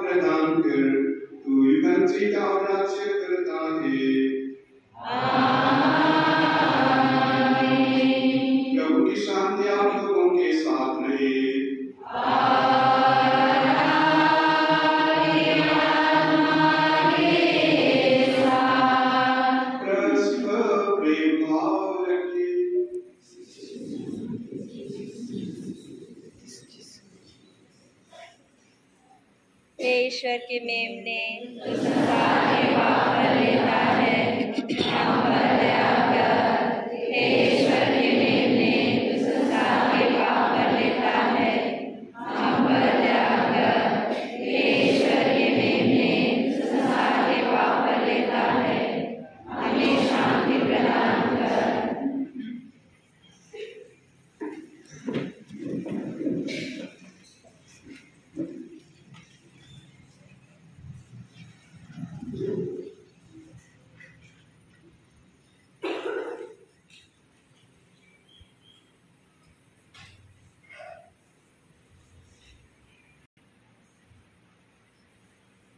Speaker 3: प्रदान कर तू युग जीता और राज्य करता है।
Speaker 7: ईश्वर के मेमने तू संसार के पाप हर लेता है, हम पर दया कर। हे ईश्वर के मेमने तू संसार के पाप हर लेता है, हम पर दया कर। हे ईश्वर के मेमने तू संसार के पाप हर लेता है, हमें शांति प्रदान कर।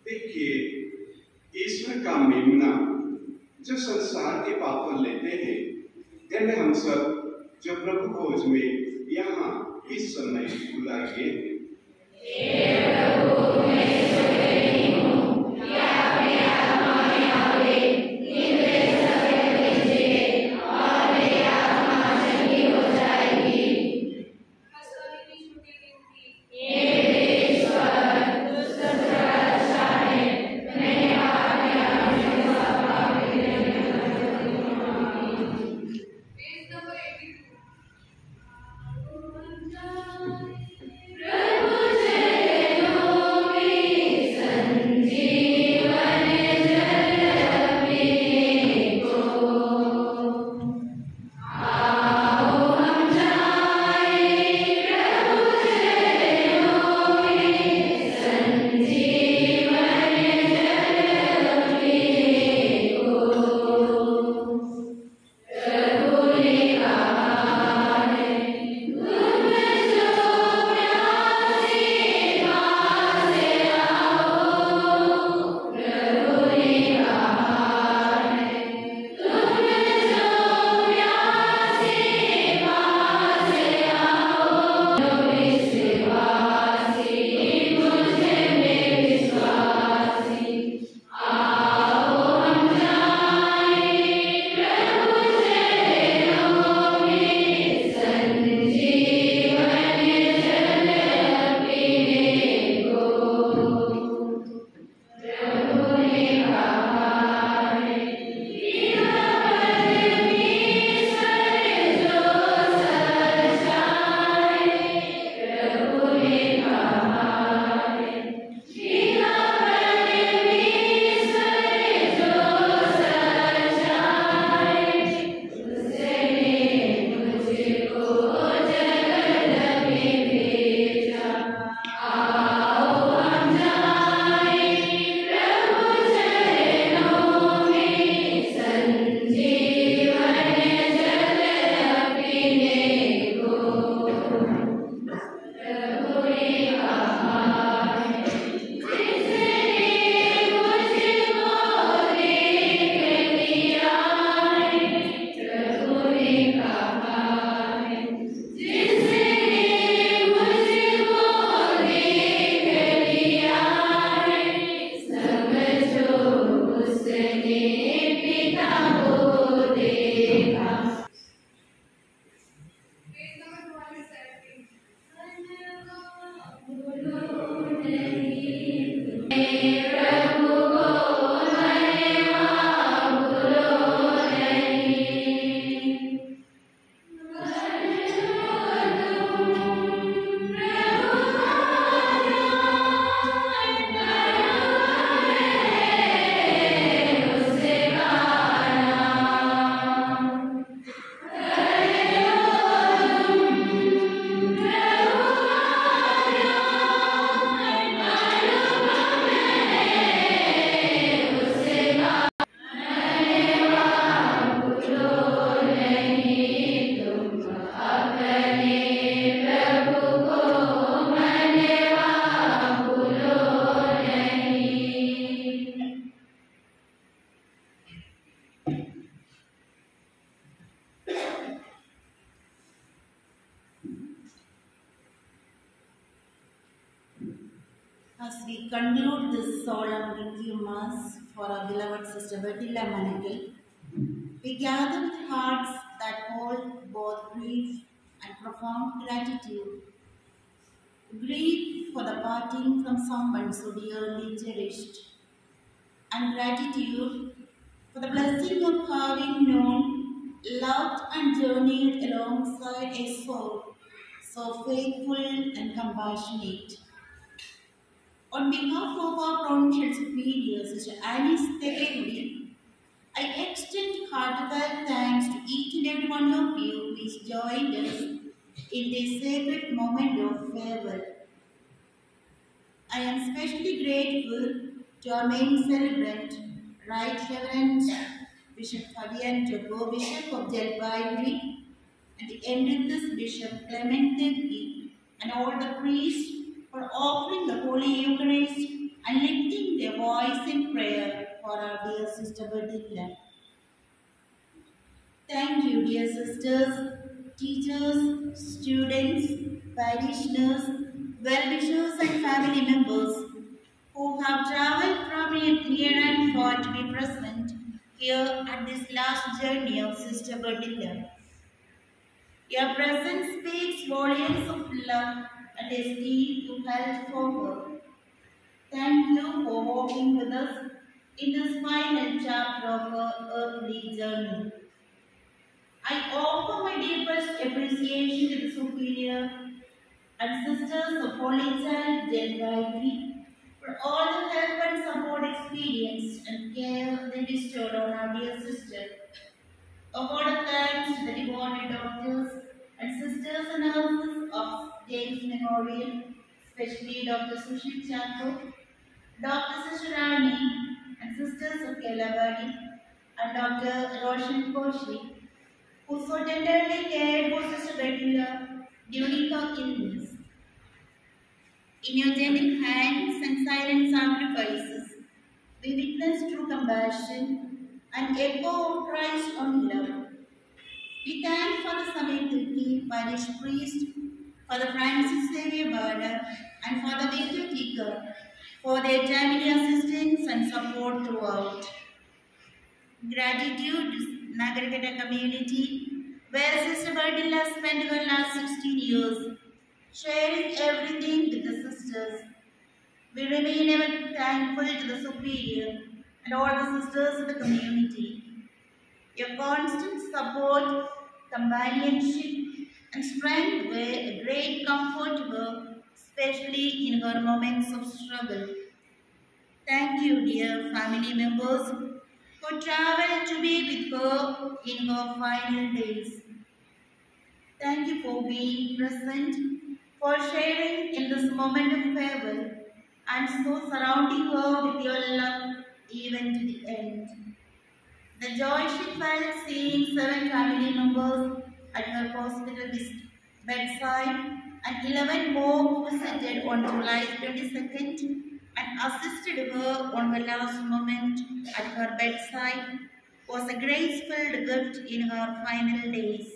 Speaker 3: देखिए, ईश्वर का मेमना जो संसार के पाप लेते हैं, धन्य हम सब जो प्रभु भोज में यहाँ इस समय बुलाए गए।
Speaker 8: As we conclude this solemn requiem mass for our beloved Sister Bertilla Manigal, we gather with hearts that hold both grief and profound gratitude. grief for the parting from someone so dearly cherished, and gratitude for the blessing of having known, loved, and journeyed alongside a soul so faithful and compassionate. On behalf of our provincial superior, Sister Alice Tegeli, I extend heartfelt thanks to each and every one of you who has joined us in this sacred moment of farewell. I am especially grateful to our main celebrant, Right Reverend Bishop Fabian Joko, Bishop of Jalpaiguri, and the Emeritus Bishop Clement Tegli, and all the priests for offering the Holy Eucharist and lifting their voice in prayer for our dear Sister Bertilla. Thank you, dear sisters, teachers, students, parishioners, well-wishers and family members who have travelled from near and far to be present here at this last journey of Sister Bertilla. Your presence speaks volumes of love and esteem you held for her. Thank you for walking with us in this final chapter of her earthly journey. I offer my deepest appreciation to the Superior and Sisters of Holy Child Jalpaiguri for all the help and support experienced and care they bestowed on our dear sister. A word of thanks to the devoted doctors and sisters and nurses of James Memorial, especially Dr. Sushil Chako, Dr. Sister Rani, and Sisters of Kelabadi, and Dr. Roshan Koshi, who so tenderly cared for Sister Bertilla during her illness. In your gentle hands and silent sacrifices, we witness true compassion and echo of Christ on love. We thank for the Sametirthi parish priest, for the Francis Xavier Bada, and for the Victor Tika for their timely assistance and support throughout. Gratitude to Nagarikata community, where Sister Bertilla spent her last 16 years, sharing everything with the sisters. We remain ever thankful to the Superior and all the sisters of the community. Your constant support, companionship, and strength were a great comfort to her, especially in her moments of struggle. Thank you, dear family members, who traveled to be with her in her final days. Thank you for being present, for sharing in this moment of farewell, and so surrounding her with your love even to the end. The joy she felt seeing 7 family members at her hospital bedside, and 11 more who visited on July 22nd and assisted her on her last moment at her bedside, was a grace-filled gift in her final days.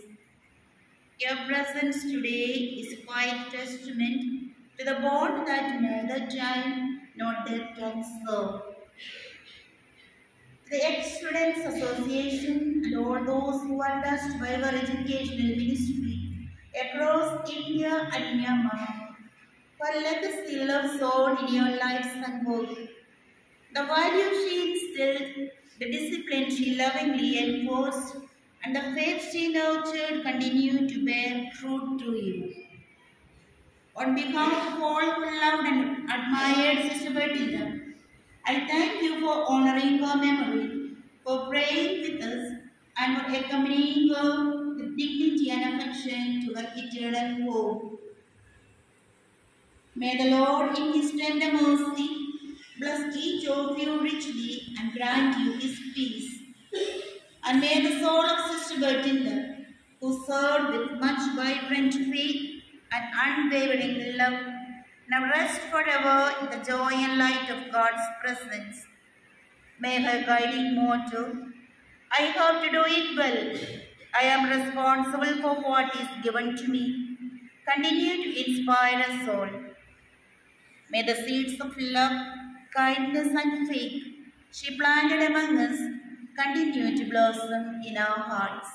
Speaker 8: Your presence today is quite testament to the bond that neither time nor death can serve. The Ex-Students Association and all those who are touched by our educational ministry across India and Myanmar, for legacy love sown in your lives and work. The value she instilled, the discipline she lovingly enforced, and the faith she nurtured continue to bear fruit to you. On behalf of all who loved and admired Sister Bertilla, I thank you for honoring her memory, for praying with us, and for accompanying her with dignity and affection to her eternal home. May the Lord in His tender mercy bless each of you richly and grant you His peace. And may the soul of Sister Bertilla, who served with much vibrant faith and unwavering love, now rest forever in the joy and light of God's presence. May her guiding motto, "I have to do it well, I am responsible for what is given to me," continue to inspire us all. May the seeds of love, kindness and faith she planted among us continue to blossom in our hearts.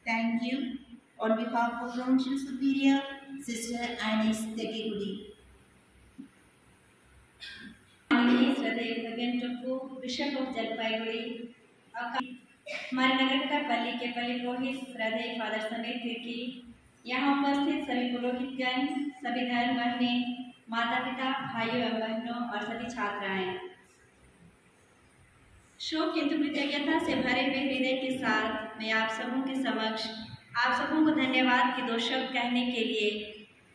Speaker 8: Thank you. On behalf of Provincial Superior Sister Anice Tekegudi.
Speaker 7: श्रद्धेय गगन Tappu, bishop of Jalpaiguri, हमारे नगर का पल्ली के पल्ली पुरोहित श्रद्धेय father Sameer Tirkey, यहाँ उपस्थित सभी पुरोहितगण, सभी धर्म बहने, माता पिता, भाइयों एवं बहनों और सभी छात्राएं, शोक किंतु कृतज्ञता से भरे हुए हृदय के साथ मैं आप सबों के समक्ष आप सबों को धन्यवाद के 2 शब्द कहने के लिए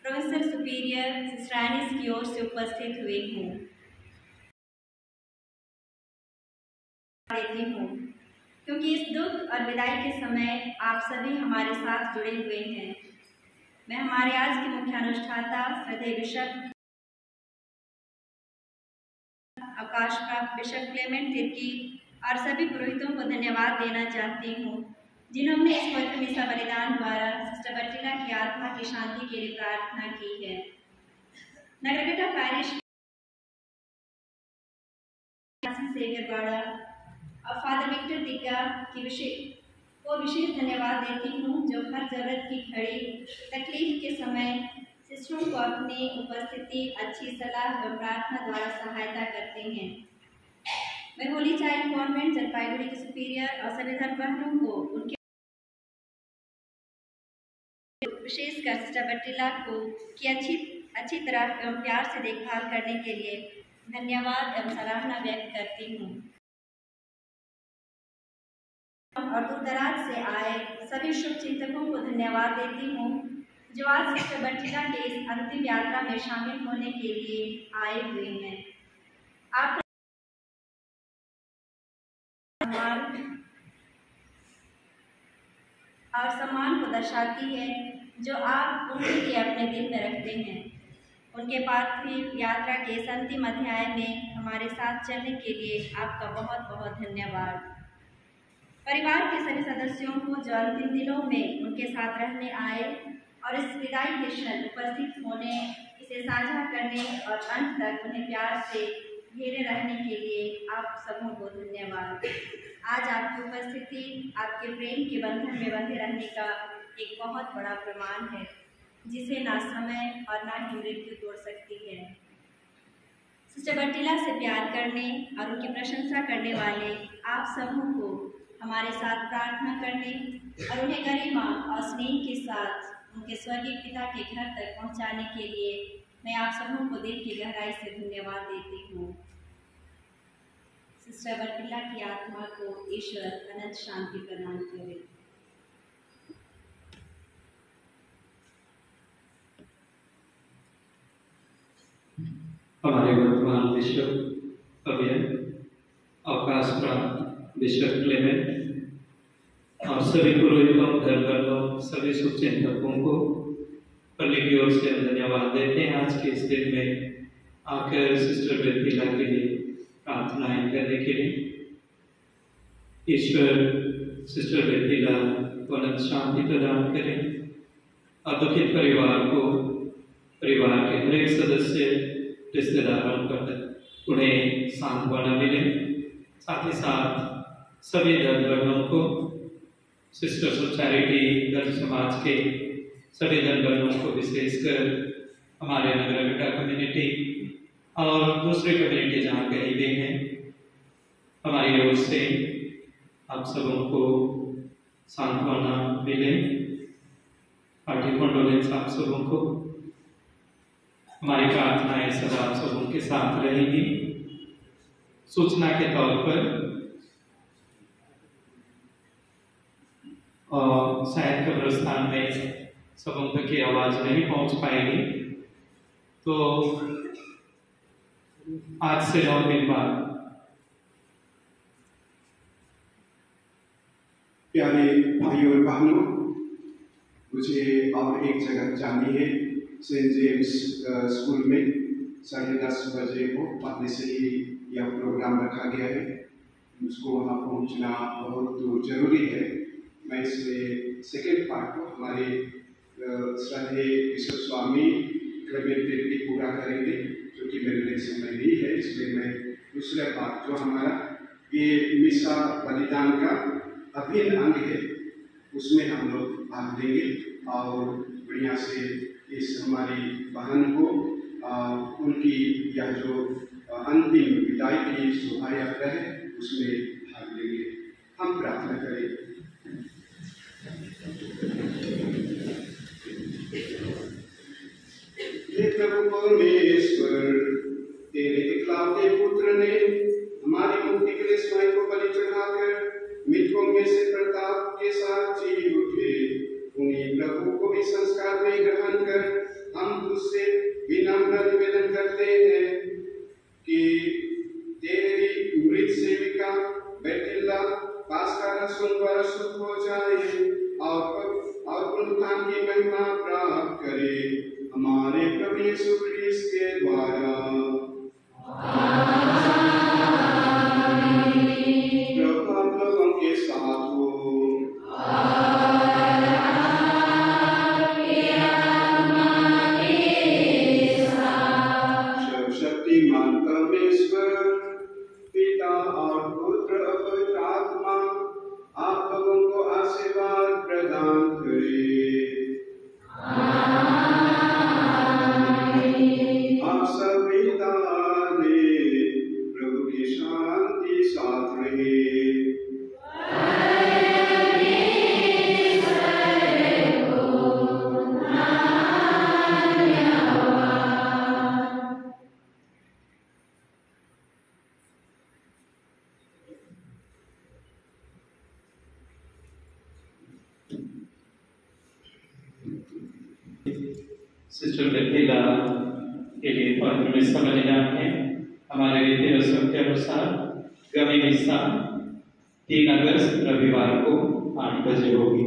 Speaker 7: प्रोफेसर सुपीरियर सिस्टर एनिस की ओर से उपस्थित हुई हूँ। देती हूँ क्योंकि इस दुख और विदाई के समय आप सभी हमारे साथ जुड़े हुए हैं। मैं हमारे आज के मुख्य अनुष्ठाता श्रद्धेय बिशप अवकाश प्राप्त बिशप क्लेमेंट तिर्की और सभी पुरोहितों को धन्यवाद देना चाहती हूँ जिन्होंने इस पवित्र मिसा बलिदान द्वारा सिस्टर बर्टिला की आत्मा की शांति के लिए प्रार्थना की है। नगरगटा पैरिश सेवियरवाड़ा और फादर विक्टर दिग्गा की विशेष धन्यवाद देती हूँ जो हर जरूरत की घड़ी तकलीफ के समय सिस्टरों को अपनी उपस्थिति, अच्छी सलाह एवं प्रार्थना द्वारा सहायता करते हैं। मैं होली चाइल्ड कॉन्वेंट जलपाईगुड़ी के सुपीरियर और सभी धर्म बहनों को उनके विशेषकर सिस्टर बर्टिला को की अच्छी तरह एवं प्यार से देखभाल करने के लिए धन्यवाद एवं सराहना व्यक्त करती हूँ और दूर दराज से आए सभी शुभचिंतकों को धन्यवाद देती हूँ जो आज सिस्टर बर्टिला के इस अंतिम यात्रा में शामिल होने के लिए आए हुए हैं। आप और सम्मान को दर्शाती है जो आप उनके लिए अपने दिल में रखते हैं। उनके पार्थिव यात्रा के इस अंतिम अध्याय में हमारे साथ चलने के लिए आपका बहुत बहुत धन्यवाद। परिवार के सभी सदस्यों को जो अंतिम दिनों में उनके साथ रहने आए और इस विदाई के क्षण उपस्थित होने, इसे साझा करने और अंत तक उन्हें प्यार से घेरे रहने के लिए आप सबों को धन्यवाद। आज आपकी उपस्थिति आपके प्रेम के बंधन में बंधे रहने का एक बहुत बड़ा प्रमाण है जिसे ना समय और ना ही मृत्यु तोड़ सकती है। सिस्टर बर्टिला से प्यार करने और उनकी प्रशंसा करने वाले आप सबों को हमारे साथ प्रार्थना करने और उन्हें गरिमा और स्नेह के साथ उनके स्वर्गीय पिता के घर तक पहुंचाने के लिए मैं आप सबों को दिल की गहराई से धन्यवाद देती हूँ। सिस्टर बर्टिला की आत्मा को ईश्वर अनंत शांति प्रदान करे।
Speaker 2: हमारे वर्तमान बिशप अभियन अवकाश प्राप्त बिशप क्लेमेंट और सभी पुरोहितों, धर्मगुरुओं, सभी शुभचिंतकों को पल्ली की ओर से धन्यवाद देते हैं। आज के इस दिन में आकर सिस्टर बर्टिला के लिए प्रार्थनाएं करने के लिए ईश्वर सिस्टर बर्टिला को अनंत शांति प्रदान करें और दुखित परिवार को, परिवार के हर एक सदस्य, रिश्तेदारों पर उन्हें सांत्वना मिले। साथ ही साथ सभी धर्मगुरुओं को, सिस्टर्स ऑफ चैरिटी, धर्म समाज के सभी धर्मगुरुओं को, विशेषकर हमारे नगरगटा कम्युनिटी और दूसरे कम्युनिटी जहाँ कहीं भी हैं, हमारी ओर से आप सबों को सांत्वना मिले। पार्टी कंडोलेंस आप सबों को। हमारी प्रार्थनाएं सदा आप सबों के साथ रहेंगी। सूचना के तौर पर शायद कब्रिस्तान में सबों तक की आवाज नहीं पहुंच पाएगी, तो आज से 9 दिन बाद
Speaker 3: प्यारे भाइयों और बहनों, मुझे और एक जगह जानी है। सेंट जेम्स स्कूल में 10:30 बजे को पहले से ही यह प्रोग्राम रखा गया है। मुझको वहाँ पहुँचना बहुत जरूरी है। मैं इसलिए सेकेंड पार्ट को हमारे श्रद्धेय बिशप स्वामी क्लेमेंट तिर्की पूरा करेंगे, जो कि मेरे लिए समय नहीं है। इसलिए मैं दूसरा पार्ट जो हमारा ये मिसा बलिदान का अभिन्न अंग है, उसमें हम लोग भाग लेंगे और बढ़िया से इस हमारी बहन को उनकी यह जो अंतिम विदाई की शोभा यात्रा है उसमें भाग लेंगे। हम प्रार्थना करें। हे प्रभु परमेश्वर, तेरे इकलौते पुत्र ने हमारी मुक्ति के लिए स्वयं को बलि चढ़ाकर मृतकों में से प्रताप के साथ जी उठे। उन्हीं प्रभु को भी संस्कार में ग्रहण कर हम तुझसे विनम्र निवेदन करते हैं कि तेरी मृत सेविका बैतुल्ला पास्का द्वारा शुद्ध हो जाए और पुनरुत्थान की महिमा प्राप्त करे, हमारे प्रभु यीशु ख्रीस्त के द्वारा। प्रभु आप लोगों के साथ हो। सर्वशक्तिमान परमेश्वर पिता और पुत्र पवित्र आत्मा आप लोगों को आशीर्वाद प्रदान करे। आप सब पिता ने प्रभु की शांति साथ रहे।
Speaker 2: सिस्टर बेतिला के लिए पवित्र मिस्सा बलिदान है। हमारे रीति रस्म के अनुसार गमी मिस्सा 3 अगस्त रविवार को 8 बजे होगी।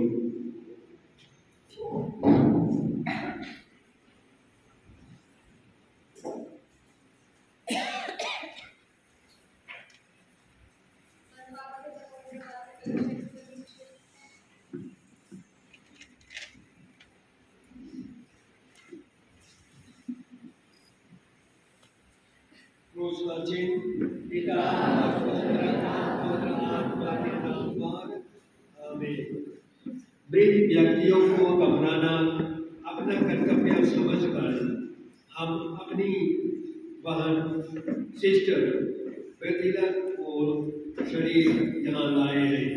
Speaker 6: मृत व्यक्तियों को दफनाना अपना कर्तव्य समझकर हम अपनी बहन सिस्टर बेतिला को शरीर यहाँ लाए हैं।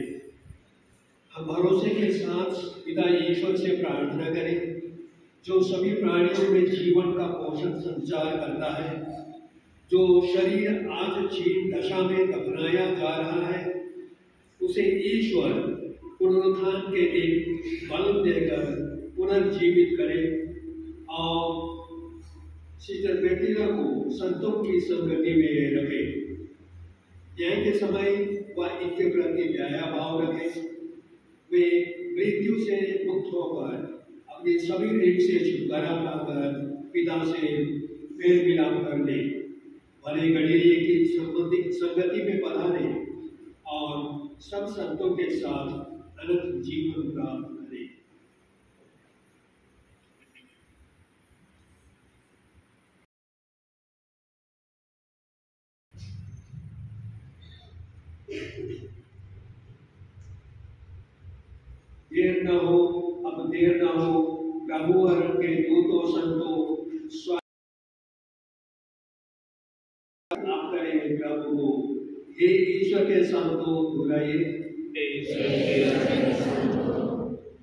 Speaker 6: हम भरोसे के साथ पिता ईश्वर से प्रार्थना करें जो सभी प्राणियों में जीवन का पोषण संचार करता है, जो शरीर आज क्षीण दशा में दफनाया जा रहा है उसे ईश्वर पुनरुत्थान के दिन बल देकर पुनर्जीवित करे और सिस्टर बेतिला को संतों की संगति में रखे। न्याय के समय वह इनके प्रति दया भाव रखे। वे मृत्यु से मुक्त होकर अपनी सभी ऋण से छुटकारा पाकर पिता से मेल मिलाप कर ले, भले गणिये की संगति में पधारे और सब संतों के साथ अनंत जीवन प्राप्त करे। देर न हो, अब देर न हो, प्रभु और के दूतों संतों स्वागत आप करें प्रभु को। हे ईश्वर के संतों बुलाइए,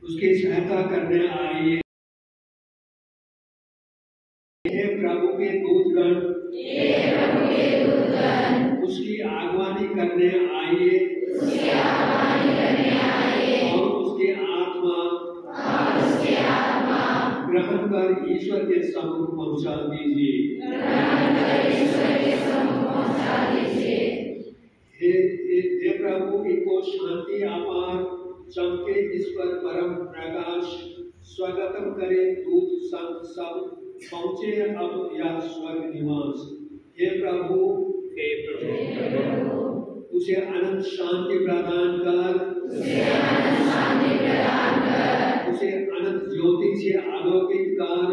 Speaker 6: उसकी सहायता करने आइए। हे प्रभु के दूतगण, उसकी आगवानी करने आइए और उसकी आत्मा ग्रहण कर ईश्वर के सम्मुख पहुंचा दीजिए। हे प्रभु, इनको शांति अपार चमके इस पर परम प्रकाश स्वागतम करे। दूत संत सब पहुंचे अब यह स्वर्ग निवास। हे प्रभु, उसे अनंत शांति प्रदान कर, उसे अनंत ज्योति से आलोकित कर,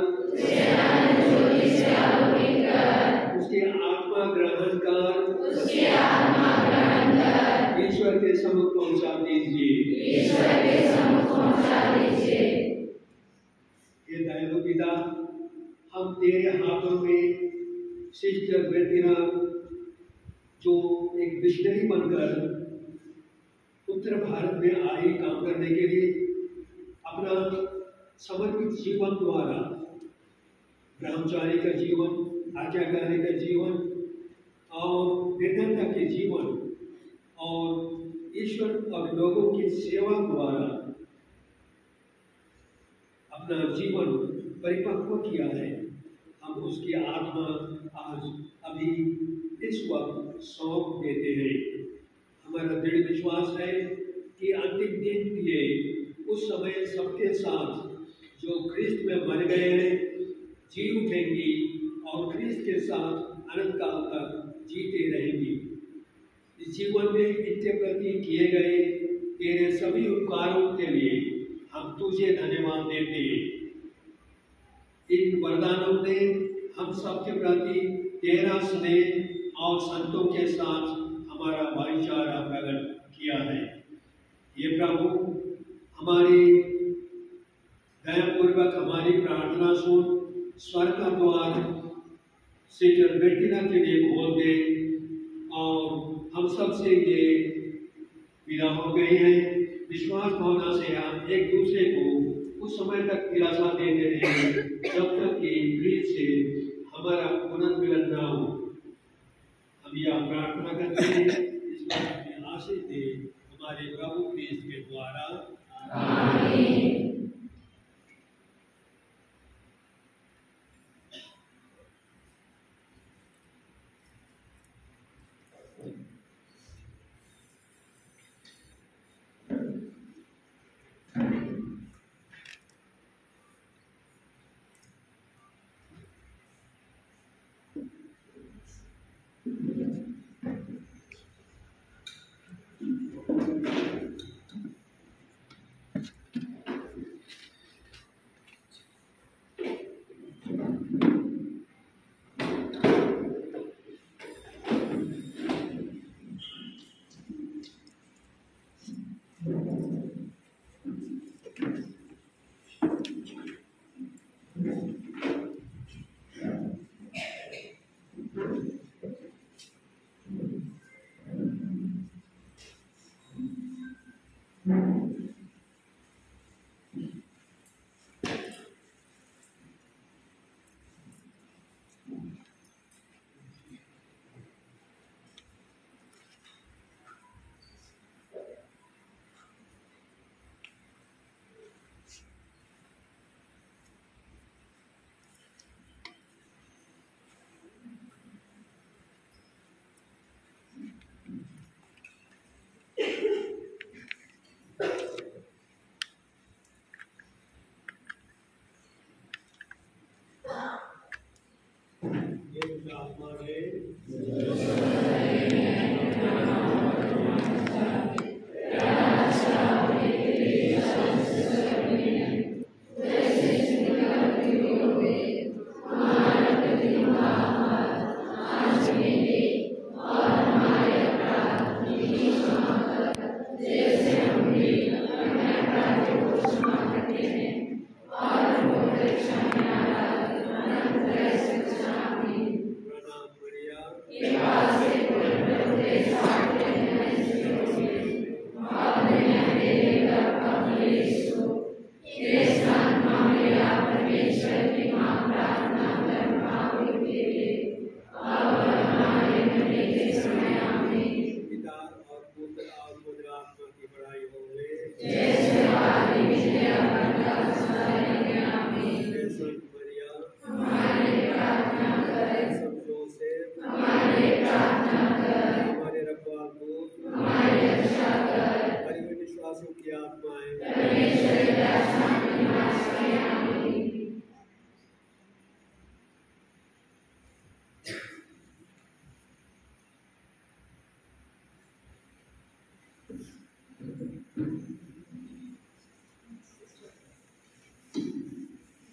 Speaker 6: उसकी आत्मा ग्रहण कर, ईश्वर के सम्मुख पहुंचा दीजिए। ये दयालु पिता सिस्टर बेटिना जो एक मिशनरी बनकर उत्तर भारत में आई काम करने के लिए अपना समर्पित जीवन द्वारा ब्रह्मचारी का जीवन, आज्ञाकारी का जीवन और निर्धनता के जीवन और ईश्वर और लोगों की सेवा द्वारा अपना जीवन परिपक्व किया है। हम उसकी आत्मा आज अभी इस वक्त सौंप देते हैं। हमारा दृढ़ विश्वास है कि अंतिम दिन ये उस समय सबके साथ जो ख्रिस्त में मर गए हैं जी उठेंगी और ख्रिस्त के साथ अनंत काल तक जीते रहेंगी। इस जीवन में इनके प्रति किए गए तेरे सभी उपकारों के लिए हम तुझे धन्यवाद देते हैं। इन वरदानों ने हम सबके प्रति तेरा स्नेह और संतों के साथ हमारा भाईचारा प्रकट किया है। ये प्रभु हमारी दयापूर्वक हमारी प्रार्थना सुन, स्वर्ग का द्वार सिस्टर बेटिना के लिए खोल दे और हम सब से ये विदा हो गई है। विश्वास भावना से हम एक दूसरे को उस समय तक दिलासा देते रहे जब तक कि ख्रिस्त से हमारा पुनर्मिलन न हो। हम यह प्रार्थना करते हैं इस बात में आशीष दे हमारे प्रभु ख्रिस्त के द्वारा, आमीन।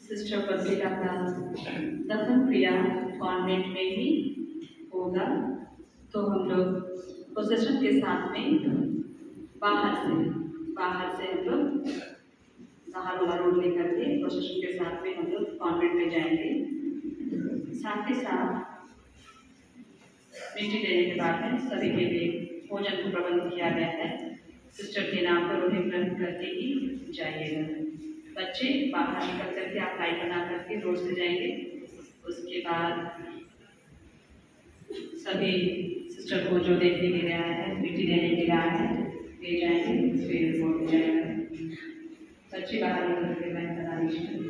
Speaker 1: सिस्टर पत्रिका का दफन क्रिया कॉन्वेंट में ही होगा, तो हम लोग प्रोसेशन के साथ में बाहर से हम लोग बाहर वाला रोड लेकर के प्रोसेशन के साथ में हम लोग कॉन्वेंट में जाएंगे। साथ ही साथ मिट्टी देने के बाद में सभी के लिए भोजन को प्रबंध किया गया है। सिस्टर के नाम पर उन्हें ग्रहण करके ही जाइएगा। बच्चे बाहर निकल करके आप लाइन बना करके रोज से जाएंगे। उसके बाद सभी सिस्टर को जो देखने के लिए आए हैं, मिट्टी देने के लिए आए हैं, ले जाएंगे, फिर वो जाएगा। बच्चे बाहर निकल करके लाइन बना लीजिए।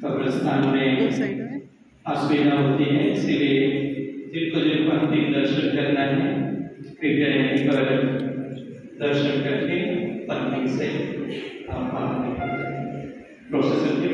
Speaker 2: कब्रिस्तान में असुविधा होती है, इसलिए जिनको अंतिम दर्शन करना है कृपया यहीं पर दर्शन करके पंक्ति से आप प्रोसेसर के